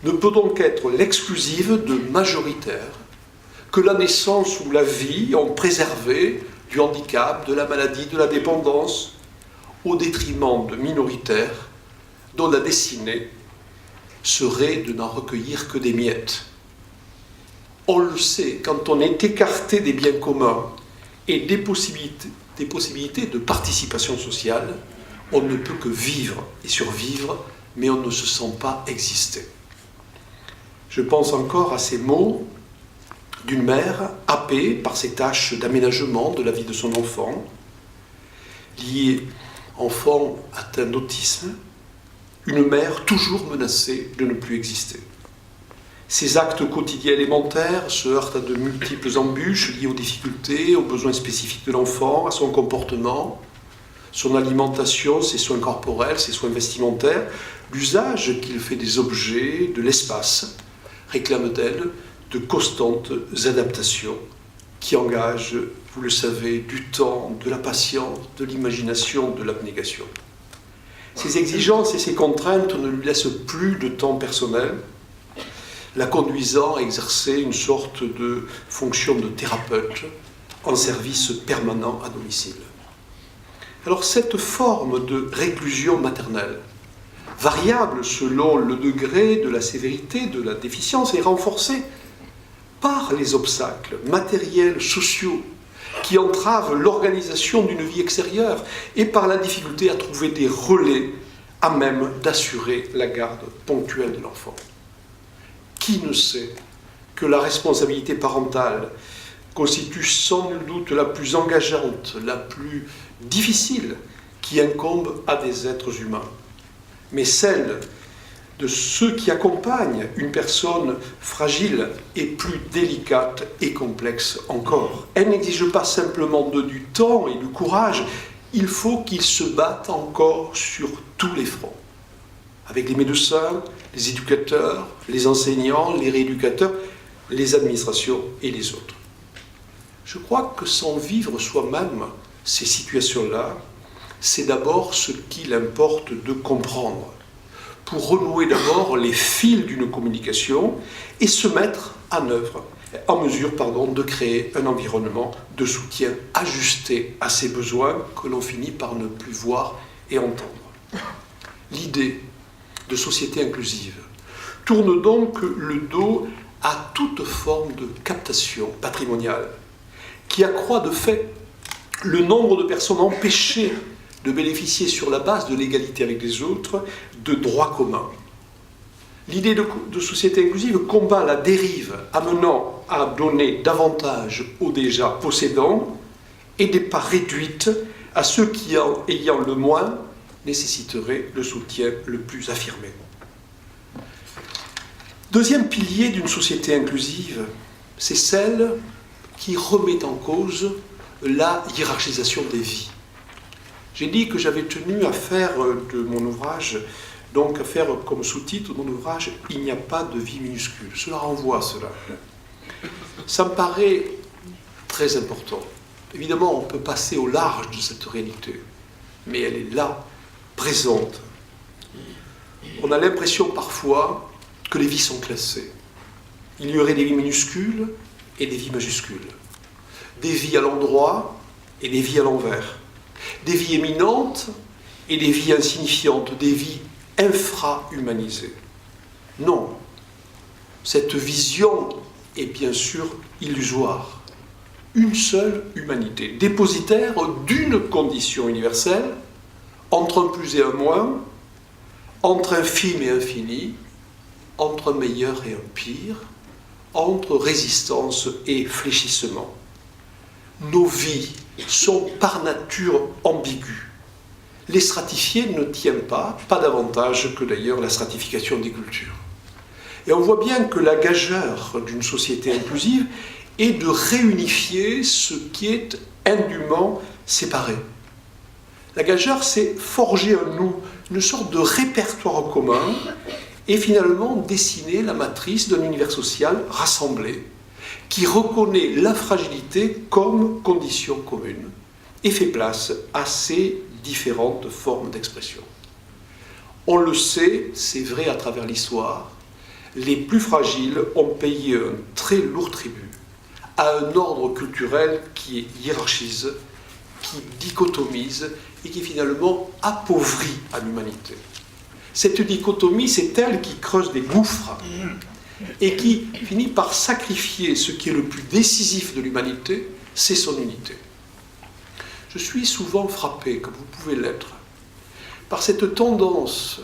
ne peut donc être l'exclusive de majoritaire que la naissance ou la vie ont préservé du handicap, de la maladie, de la dépendance, au détriment de minoritaires dont la destinée serait de n'en recueillir que des miettes. On le sait, quand on est écarté des biens communs et des possibilités de participation sociale, on ne peut que vivre et survivre, mais on ne se sent pas exister. Je pense encore à ces mots d'une mère happée par ses tâches d'aménagement de la vie de son enfant, liée enfant atteint d'autisme, une mère toujours menacée de ne plus exister. Ses actes quotidiens élémentaires se heurtent à de multiples embûches liées aux difficultés, aux besoins spécifiques de l'enfant, à son comportement, son alimentation, ses soins corporels, ses soins vestimentaires, l'usage qu'il fait des objets, de l'espace, réclame d'elle de constantes adaptations qui engagent, vous le savez, du temps, de la patience, de l'imagination, de l'abnégation. Ces exigences et ces contraintes ne lui laissent plus de temps personnel, la conduisant à exercer une sorte de fonction de thérapeute en service permanent à domicile. Alors cette forme de réclusion maternelle, variable selon le degré de la sévérité de la déficience, est renforcée par les obstacles matériels, sociaux, qui entravent l'organisation d'une vie extérieure et par la difficulté à trouver des relais à même d'assurer la garde ponctuelle de l'enfant. Qui ne sait que la responsabilité parentale constitue sans nul doute la plus engageante, la plus difficile qui incombe à des êtres humains, mais celle de ceux qui accompagnent une personne fragile est plus délicate et complexe encore. Elle n'exige pas simplement du temps et du courage, il faut qu'ils se battent encore sur tous les fronts, avec les médecins, les éducateurs, les enseignants, les rééducateurs, les administrations et les autres. Je crois que sans vivre soi-même ces situations-là, c'est d'abord ce qu'il importe de comprendre, pour renouer d'abord les fils d'une communication et se mettre en mesure de créer un environnement de soutien ajusté à ses besoins que l'on finit par ne plus voir et entendre. L'idée de société inclusive tourne donc le dos à toute forme de captation patrimoniale qui accroît de fait le nombre de personnes empêchées de bénéficier sur la base de l'égalité avec les autres de droits communs. L'idée de société inclusive combat la dérive amenant à donner davantage aux déjà possédants et des parts réduites à ceux qui, ayant le moins, nécessiteraient le soutien le plus affirmé. Deuxième pilier d'une société inclusive, c'est celle qui remet en cause la hiérarchisation des vies. J'ai dit que j'avais tenu à faire de mon ouvrage, donc à faire comme sous-titre de mon ouvrage « Il n'y a pas de vie minuscule ». Cela renvoie à cela. Ça me paraît très important. Évidemment, on peut passer au large de cette réalité, mais elle est là, présente. On a l'impression parfois que les vies sont classées. Il y aurait des vies minuscules et des vies majuscules. Des vies à l'endroit et des vies à l'envers. Des vies éminentes et des vies insignifiantes, des vies infra-humanisées. Non, cette vision est bien sûr illusoire. Une seule humanité, dépositaire d'une condition universelle, entre un plus et un moins, entre infime et infini, entre un meilleur et un pire, entre résistance et fléchissement. Nos vies sont par nature ambiguës. les stratifier ne tient pas davantage que d'ailleurs la stratification des cultures. Et on voit bien que la gageure d'une société inclusive est de réunifier ce qui est indûment séparé. La gageure, c'est forger un nous, une sorte de répertoire commun, et finalement dessiner la matrice d'un univers social rassemblé, qui reconnaît la fragilité comme condition commune, et fait place à ces différentes formes d'expression. On le sait, c'est vrai à travers l'histoire, les plus fragiles ont payé un très lourd tribut à un ordre culturel qui hiérarchise, qui dichotomise et qui finalement appauvrit à l'humanité. Cette dichotomie, c'est elle qui creuse des gouffres et qui finit par sacrifier ce qui est le plus décisif de l'humanité, c'est son unité. Je suis souvent frappé, comme vous pouvez l'être, par cette tendance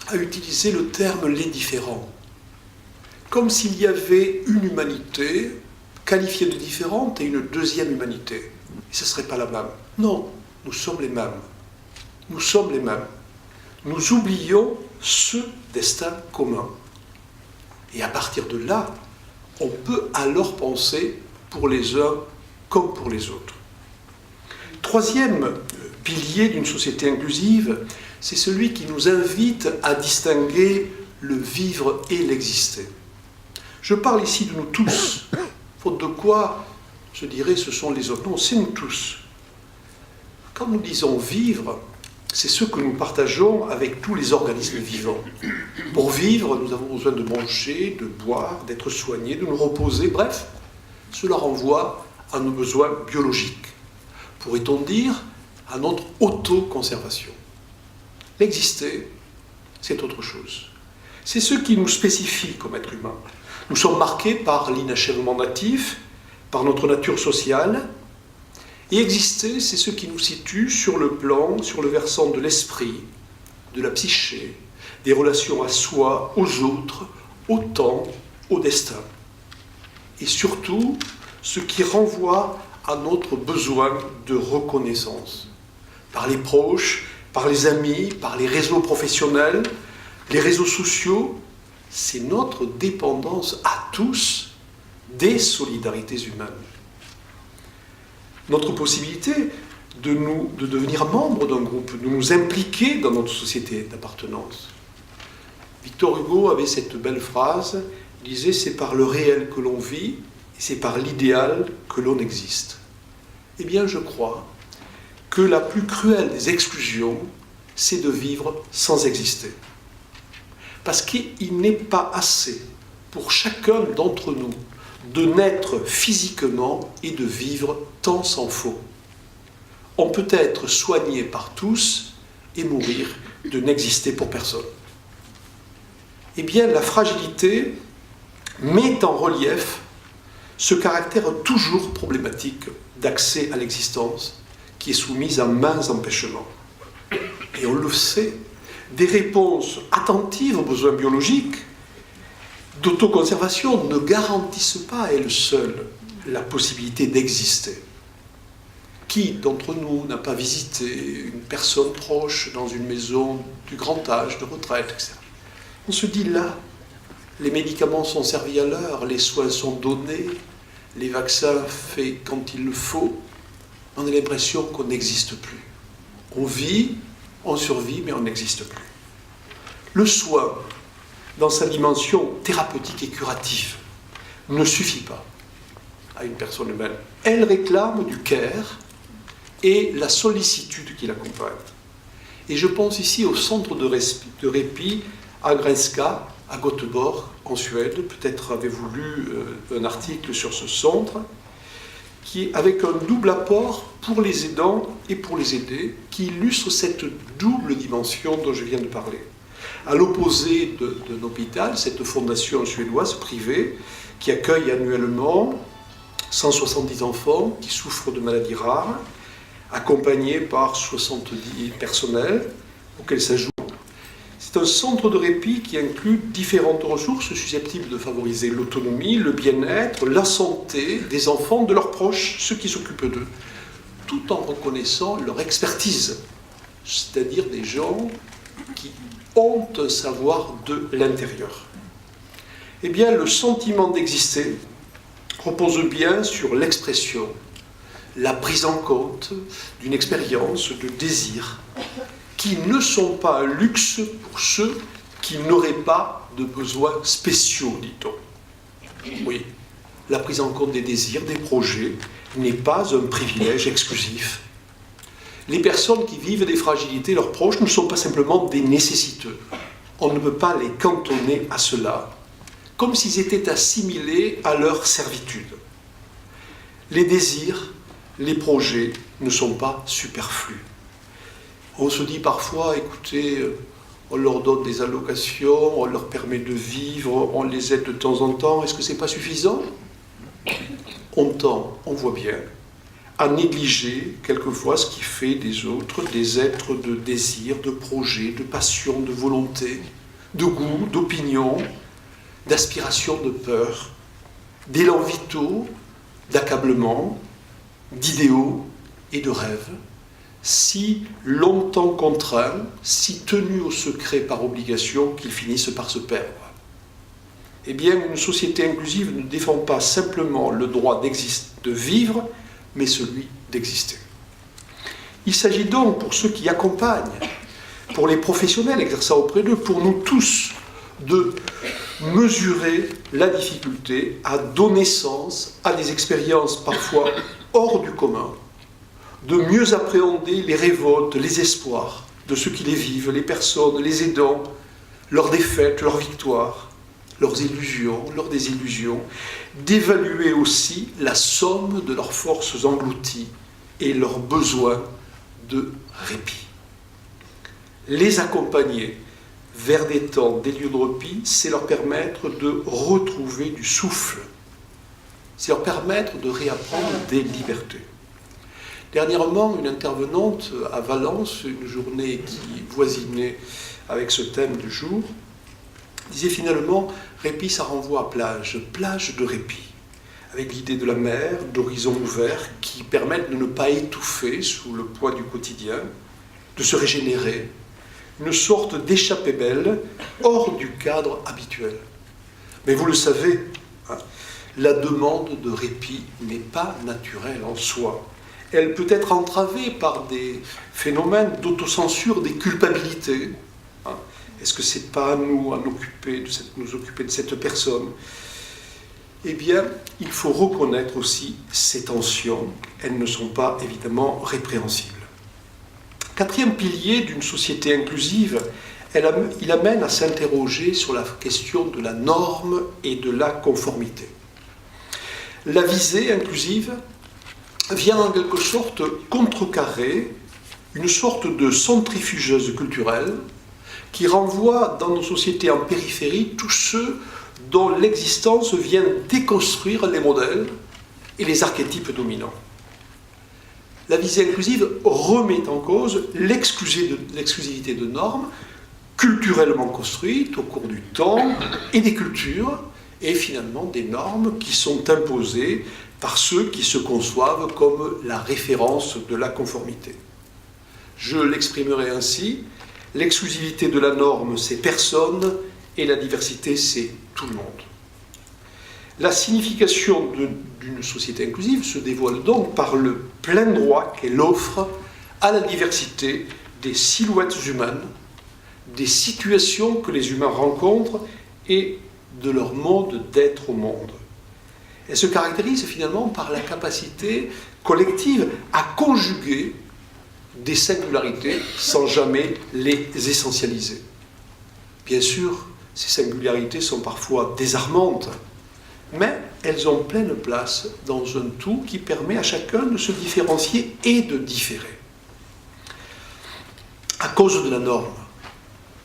à utiliser le terme « les différents », comme s'il y avait une humanité qualifiée de différente et une deuxième humanité. Et ce ne serait pas la même. Non, nous sommes les mêmes. Nous sommes les mêmes. Nous oublions ce destin commun. Et à partir de là, on peut alors penser pour les uns comme pour les autres. Troisième pilier d'une société inclusive, c'est celui qui nous invite à distinguer le vivre et l'exister. Je parle ici de nous tous, faute de quoi, je dirais, ce sont les autres. Non, c'est nous tous. Quand nous disons vivre, c'est ce que nous partageons avec tous les organismes vivants. Pour vivre, nous avons besoin de manger, de boire, d'être soignés, de nous reposer, bref, cela renvoie à nos besoins biologiques. Pourrait-on dire à notre autoconservation. L'exister, c'est autre chose. C'est ce qui nous spécifie comme être humain. Nous sommes marqués par l'inachèvement natif, par notre nature sociale, et exister, c'est ce qui nous situe sur le plan, sur le versant de l'esprit, de la psyché, des relations à soi, aux autres, au temps, au destin. Et surtout, ce qui renvoie à notre besoin de reconnaissance. Par les proches, par les amis, par les réseaux professionnels, les réseaux sociaux, c'est notre dépendance à tous des solidarités humaines. Notre possibilité de devenir membre d'un groupe, de nous impliquer dans notre société d'appartenance. Victor Hugo avait cette belle phrase, il disait « c'est par le réel que l'on vit, et c'est par l'idéal que l'on existe ». Eh bien, je crois que la plus cruelle des exclusions, c'est de vivre sans exister. Parce qu'il n'est pas assez pour chacun d'entre nous de naître physiquement et de vivre tant s'en faut. On peut être soigné par tous et mourir de n'exister pour personne. Eh bien, la fragilité met en relief ce caractère toujours problématique d'accès à l'existence qui est soumise à maints empêchements. Et on le sait, des réponses attentives aux besoins biologiques d'autoconservation ne garantissent pas à elles seules la possibilité d'exister. Qui d'entre nous n'a pas visité une personne proche dans une maison du grand âge, de retraite, etc. On se dit là, les médicaments sont servis à l'heure, les soins sont donnés, les vaccins faits quand il le faut, on a l'impression qu'on n'existe plus. On vit, on survit, mais on n'existe plus. Le soin, dans sa dimension thérapeutique et curative, ne suffit pas à une personne humaine. Elle réclame du care et la sollicitude qui l'accompagne. Et je pense ici au centre de répit à Grenska, à Göteborg, en Suède. Peut-être avez-vous lu un article sur ce centre, qui est avec un double apport pour les aidants et pour les aidés, qui illustre cette double dimension dont je viens de parler. À l'opposé d'un hôpital, cette fondation suédoise privée, qui accueille annuellement 170 enfants qui souffrent de maladies rares, accompagnés par 70 personnels auxquels s'ajoute. C'est un centre de répit qui inclut différentes ressources susceptibles de favoriser l'autonomie, le bien-être, la santé des enfants, de leurs proches, ceux qui s'occupent d'eux, tout en reconnaissant leur expertise c'est-à-dire des gens qui ont un savoir de l'intérieur. Eh bien, le sentiment d'exister repose bien sur l'expression, la prise en compte d'une expérience de désir qui ne sont pas un luxe pour ceux qui n'auraient pas de besoins spéciaux, dit-on. Oui, la prise en compte des désirs, des projets, n'est pas un privilège exclusif. Les personnes qui vivent des fragilités, leurs proches, ne sont pas simplement des nécessiteux. On ne peut pas les cantonner à cela, comme s'ils étaient assimilés à leur servitude. Les désirs, les projets ne sont pas superflus. On se dit parfois, écoutez, on leur donne des allocations, on leur permet de vivre, on les aide de temps en temps, est-ce que ce n'est pas suffisant? On tend, on voit bien, à négliger quelquefois ce qui fait des autres des êtres de désir, de projet, de passion, de volonté, de goût, d'opinion, d'aspiration, de peur, d'élan vitaux, d'accablement, d'idéaux et de rêves, si longtemps contraints, si tenus au secret par obligation qu'ils finissent par se perdre. Eh bien, une société inclusive ne défend pas simplement le droit de vivre, mais celui d'exister. Il s'agit donc, pour ceux qui accompagnent, pour les professionnels exerçant auprès d'eux, pour nous tous, de mesurer la difficulté à donner sens à des expériences parfois hors du commun, de mieux appréhender les révoltes, les espoirs de ceux qui les vivent, les personnes, les aidants, leurs défaites, leurs victoires, leurs illusions, leurs désillusions, d'évaluer aussi la somme de leurs forces englouties et leurs besoins de répit. Les accompagner vers des temps, des lieux de repos, c'est leur permettre de retrouver du souffle, c'est leur permettre de réapprendre des libertés. Dernièrement, une intervenante à Valence, une journée qui voisinait avec ce thème du jour, disait finalement, répit, ça renvoie à plage, plage de répit, avec l'idée de la mer, d'horizons ouverts qui permettent de ne pas étouffer sous le poids du quotidien, de se régénérer, une sorte d'échappée belle hors du cadre habituel. Mais vous le savez, hein, la demande de répit n'est pas naturelle en soi. Elle peut être entravée par des phénomènes d'autocensure, des culpabilités. Hein. Est-ce que ce n'est pas à nous à nous occuper de cette personne? Eh bien, il faut reconnaître aussi ces tensions. Elles ne sont pas évidemment répréhensibles. Quatrième pilier d'une société inclusive, il amène à s'interroger sur la question de la norme et de la conformité. La visée inclusive vient en quelque sorte contrecarrer une sorte de centrifugeuse culturelle qui renvoie dans nos sociétés en périphérie tous ceux dont l'existence vient déconstruire les modèles et les archétypes dominants. La visée inclusive remet en cause l'exclusivité de normes culturellement construites au cours du temps et des cultures, et finalement des normes qui sont imposées par ceux qui se conçoivent comme la référence de la conformité. Je l'exprimerai ainsi, l'exclusivité de la norme, c'est personne, et la diversité, c'est tout le monde. La signification d'une société inclusive se dévoile donc par le plein droit qu'elle offre à la diversité des silhouettes humaines, des situations que les humains rencontrent et de leur mode d'être au monde. Elle se caractérise finalement par la capacité collective à conjuguer des singularités sans jamais les essentialiser. Bien sûr, ces singularités sont parfois désarmantes, mais elles ont pleine place dans un tout qui permet à chacun de se différencier et de différer. À cause de la norme,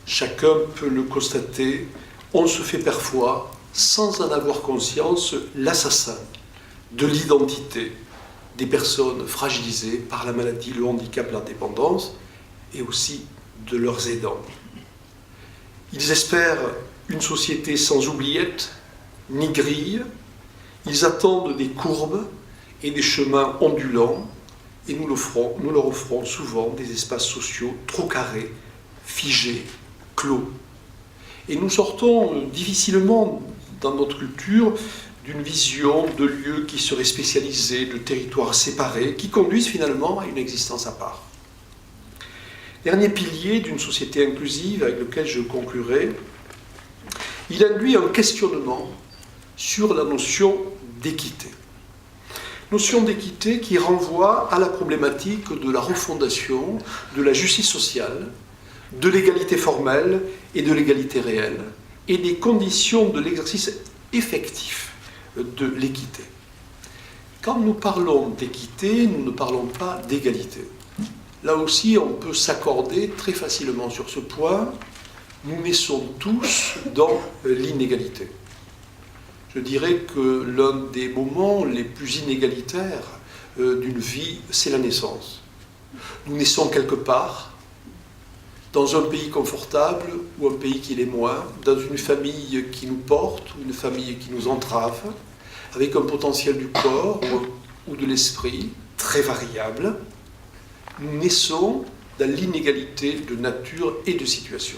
chacun peut le constater, on se fait parfois, sans en avoir conscience, l'assassin de l'identité des personnes fragilisées par la maladie, le handicap, la dépendance, et aussi de leurs aidants. Ils espèrent une société sans oubliettes, ni grilles. Ils attendent des courbes et des chemins ondulants, et nous leur offrons souvent des espaces sociaux trop carrés, figés, clos. Et nous sortons difficilement dans notre culture d'une vision de lieux qui seraient spécialisés, de territoires séparés, qui conduisent finalement à une existence à part. Dernier pilier d'une société inclusive avec lequel je conclurai, il induit un questionnement sur la notion d'équité. Notion d'équité qui renvoie à la problématique de la refondation de la justice sociale, de l'égalité formelle et de l'égalité réelle, et des conditions de l'exercice effectif de l'équité. Quand nous parlons d'équité, nous ne parlons pas d'égalité. Là aussi, on peut s'accorder très facilement sur ce point. Nous naissons tous dans l'inégalité. Je dirais que l'un des moments les plus inégalitaires d'une vie, c'est la naissance. Nous naissons quelque part, dans un pays confortable ou un pays qui l'est moins, dans une famille qui nous porte ou une famille qui nous entrave, avec un potentiel du corps ou de l'esprit très variable. Nous naissons dans l'inégalité de nature et de situation.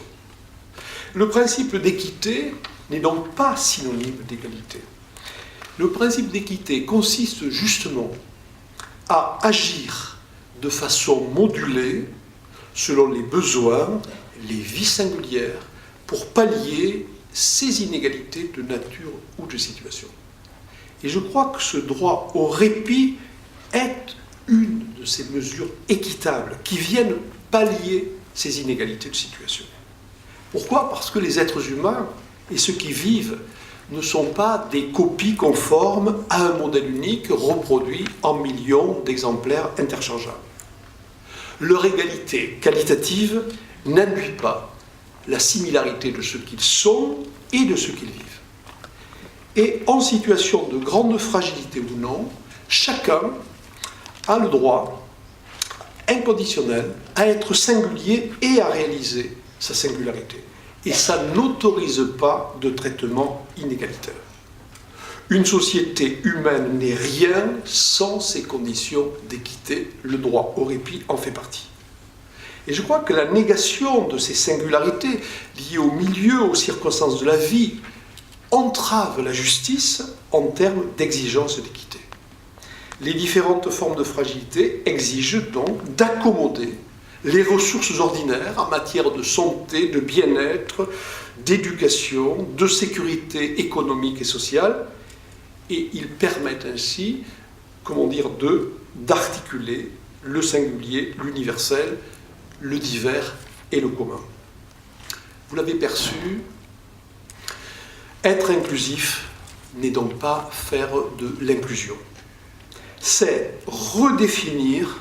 Le principe d'équité n'est donc pas synonyme d'égalité. Le principe d'équité consiste justement à agir de façon modulée selon les besoins, les vies singulières, pour pallier ces inégalités de nature ou de situation. Et je crois que ce droit au répit est une de ces mesures équitables qui viennent pallier ces inégalités de situation. Pourquoi ? Parce que les êtres humains et ceux qui vivent ne sont pas des copies conformes à un modèle unique reproduit en millions d'exemplaires interchangeables. Leur égalité qualitative n'induit pas la similarité de ce qu'ils sont et de ce qu'ils vivent. Et en situation de grande fragilité ou non, chacun a le droit inconditionnel à être singulier et à réaliser sa singularité. Et ça n'autorise pas de traitement inégalitaire. Une société humaine n'est rien sans ces conditions d'équité. Le droit au répit en fait partie. Et je crois que la négation de ces singularités liées au milieu, aux circonstances de la vie, entrave la justice en termes d'exigence d'équité. Les différentes formes de fragilité exigent donc d'accommoder les ressources ordinaires en matière de santé, de bien-être, d'éducation, de sécurité économique et sociale, et ils permettent ainsi, d'articuler le singulier, l'universel, le divers et le commun. Vous l'avez perçu, être inclusif n'est donc pas faire de l'inclusion. C'est redéfinir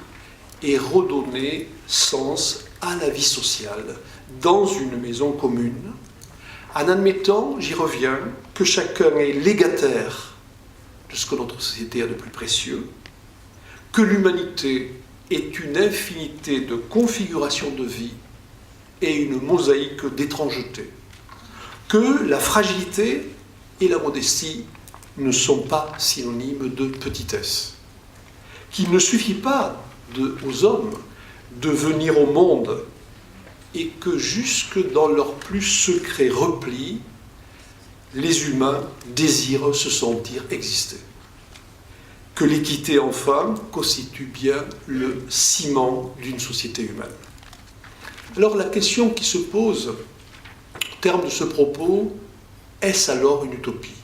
et redonner sens à la vie sociale dans une maison commune, en admettant, j'y reviens, que chacun est légataire de ce que notre société a de plus précieux, que l'humanité est une infinité de configurations de vie et une mosaïque d'étrangeté, que la fragilité et la modestie ne sont pas synonymes de petitesse, qu'il ne suffit pas aux hommes de venir au monde et que jusque dans leur plus secret repli, les humains désirent se sentir exister. Que l'équité, enfin, constitue bien le ciment d'une société humaine. Alors la question qui se pose au terme de ce propos, est-ce alors une utopie ?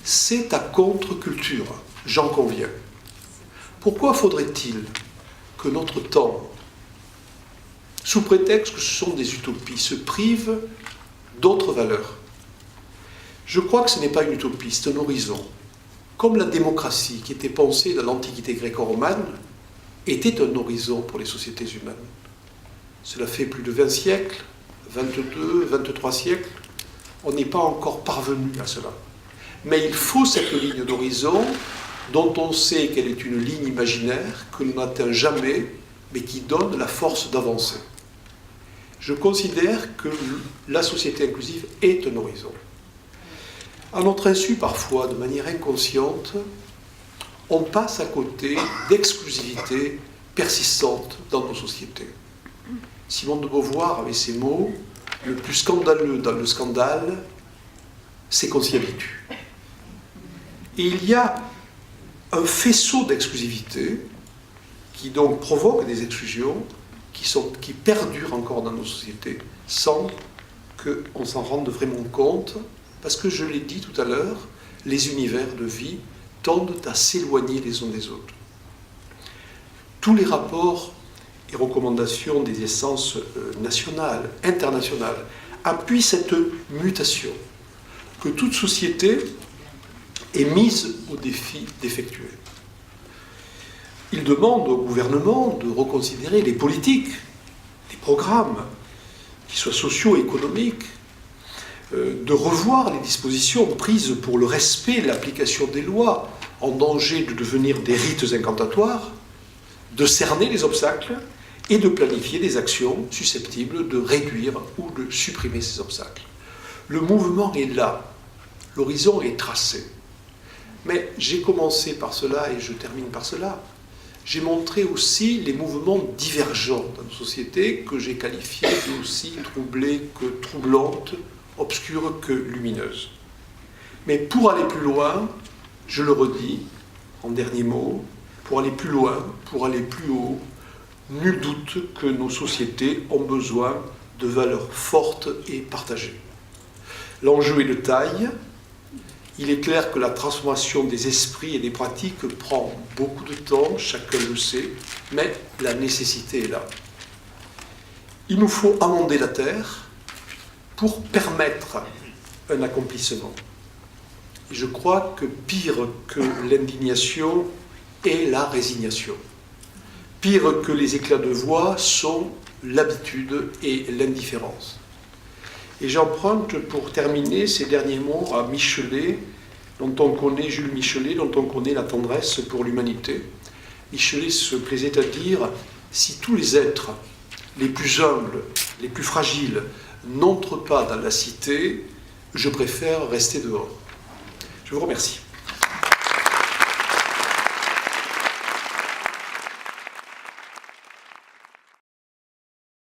C'est à contre-culture, j'en conviens. Pourquoi faudrait-il que notre temps, sous prétexte que ce sont des utopies, se prive d'autres valeurs ? Je crois que ce n'est pas une utopie, c'est un horizon. Comme la démocratie qui était pensée dans l'Antiquité gréco-romaine était un horizon pour les sociétés humaines. Cela fait plus de 20 siècles, 22, 23 siècles, on n'est pas encore parvenu à cela. Mais il faut cette ligne d'horizon dont on sait qu'elle est une ligne imaginaire que l'on n'atteint jamais, mais qui donne la force d'avancer. Je considère que la société inclusive est un horizon. À notre insu, parfois, de manière inconsciente, on passe à côté d'exclusivité persistante dans nos sociétés. Simone de Beauvoir avait ces mots: le plus scandaleux dans le scandale, c'est qu'on s'y habitue. Et il y a un faisceau d'exclusivité qui donc provoque des exclusions qui perdurent encore dans nos sociétés sans qu'on s'en rende vraiment compte, parce que je l'ai dit tout à l'heure, les univers de vie tendent à s'éloigner les uns des autres. Tous les rapports et recommandations des essences nationales, internationales, appuient cette mutation que toute société est mise au défi d'effectuer. Ils demandent au gouvernement de reconsidérer les politiques, les programmes, qu'ils soient sociaux, économiques, de revoir les dispositions prises pour le respect et l'application des lois, en danger de devenir des rites incantatoires, de cerner les obstacles et de planifier des actions susceptibles de réduire ou de supprimer ces obstacles. Le mouvement est là, l'horizon est tracé. Mais j'ai commencé par cela et je termine par cela. J'ai montré aussi les mouvements divergents dans nos sociétés que j'ai qualifiés d'aussi troublés que troublantes, obscures que lumineuses. Mais pour aller plus loin, je le redis en dernier mot, pour aller plus loin, pour aller plus haut, nul doute que nos sociétés ont besoin de valeurs fortes et partagées. L'enjeu est de taille. Il est clair que la transformation des esprits et des pratiques prend beaucoup de temps, chacun le sait, mais la nécessité est là. Il nous faut amender la terre pour permettre un accomplissement. Et je crois que pire que l'indignation est la résignation. Pire que les éclats de voix sont l'habitude et l'indifférence. Et j'emprunte pour terminer ces derniers mots à Michelet, dont on connaît, Jules Michelet, dont on connaît la tendresse pour l'humanité. Michelet se plaisait à dire: si tous les êtres, les plus humbles, les plus fragiles, n'entrent pas dans la cité, je préfère rester dehors. Je vous remercie.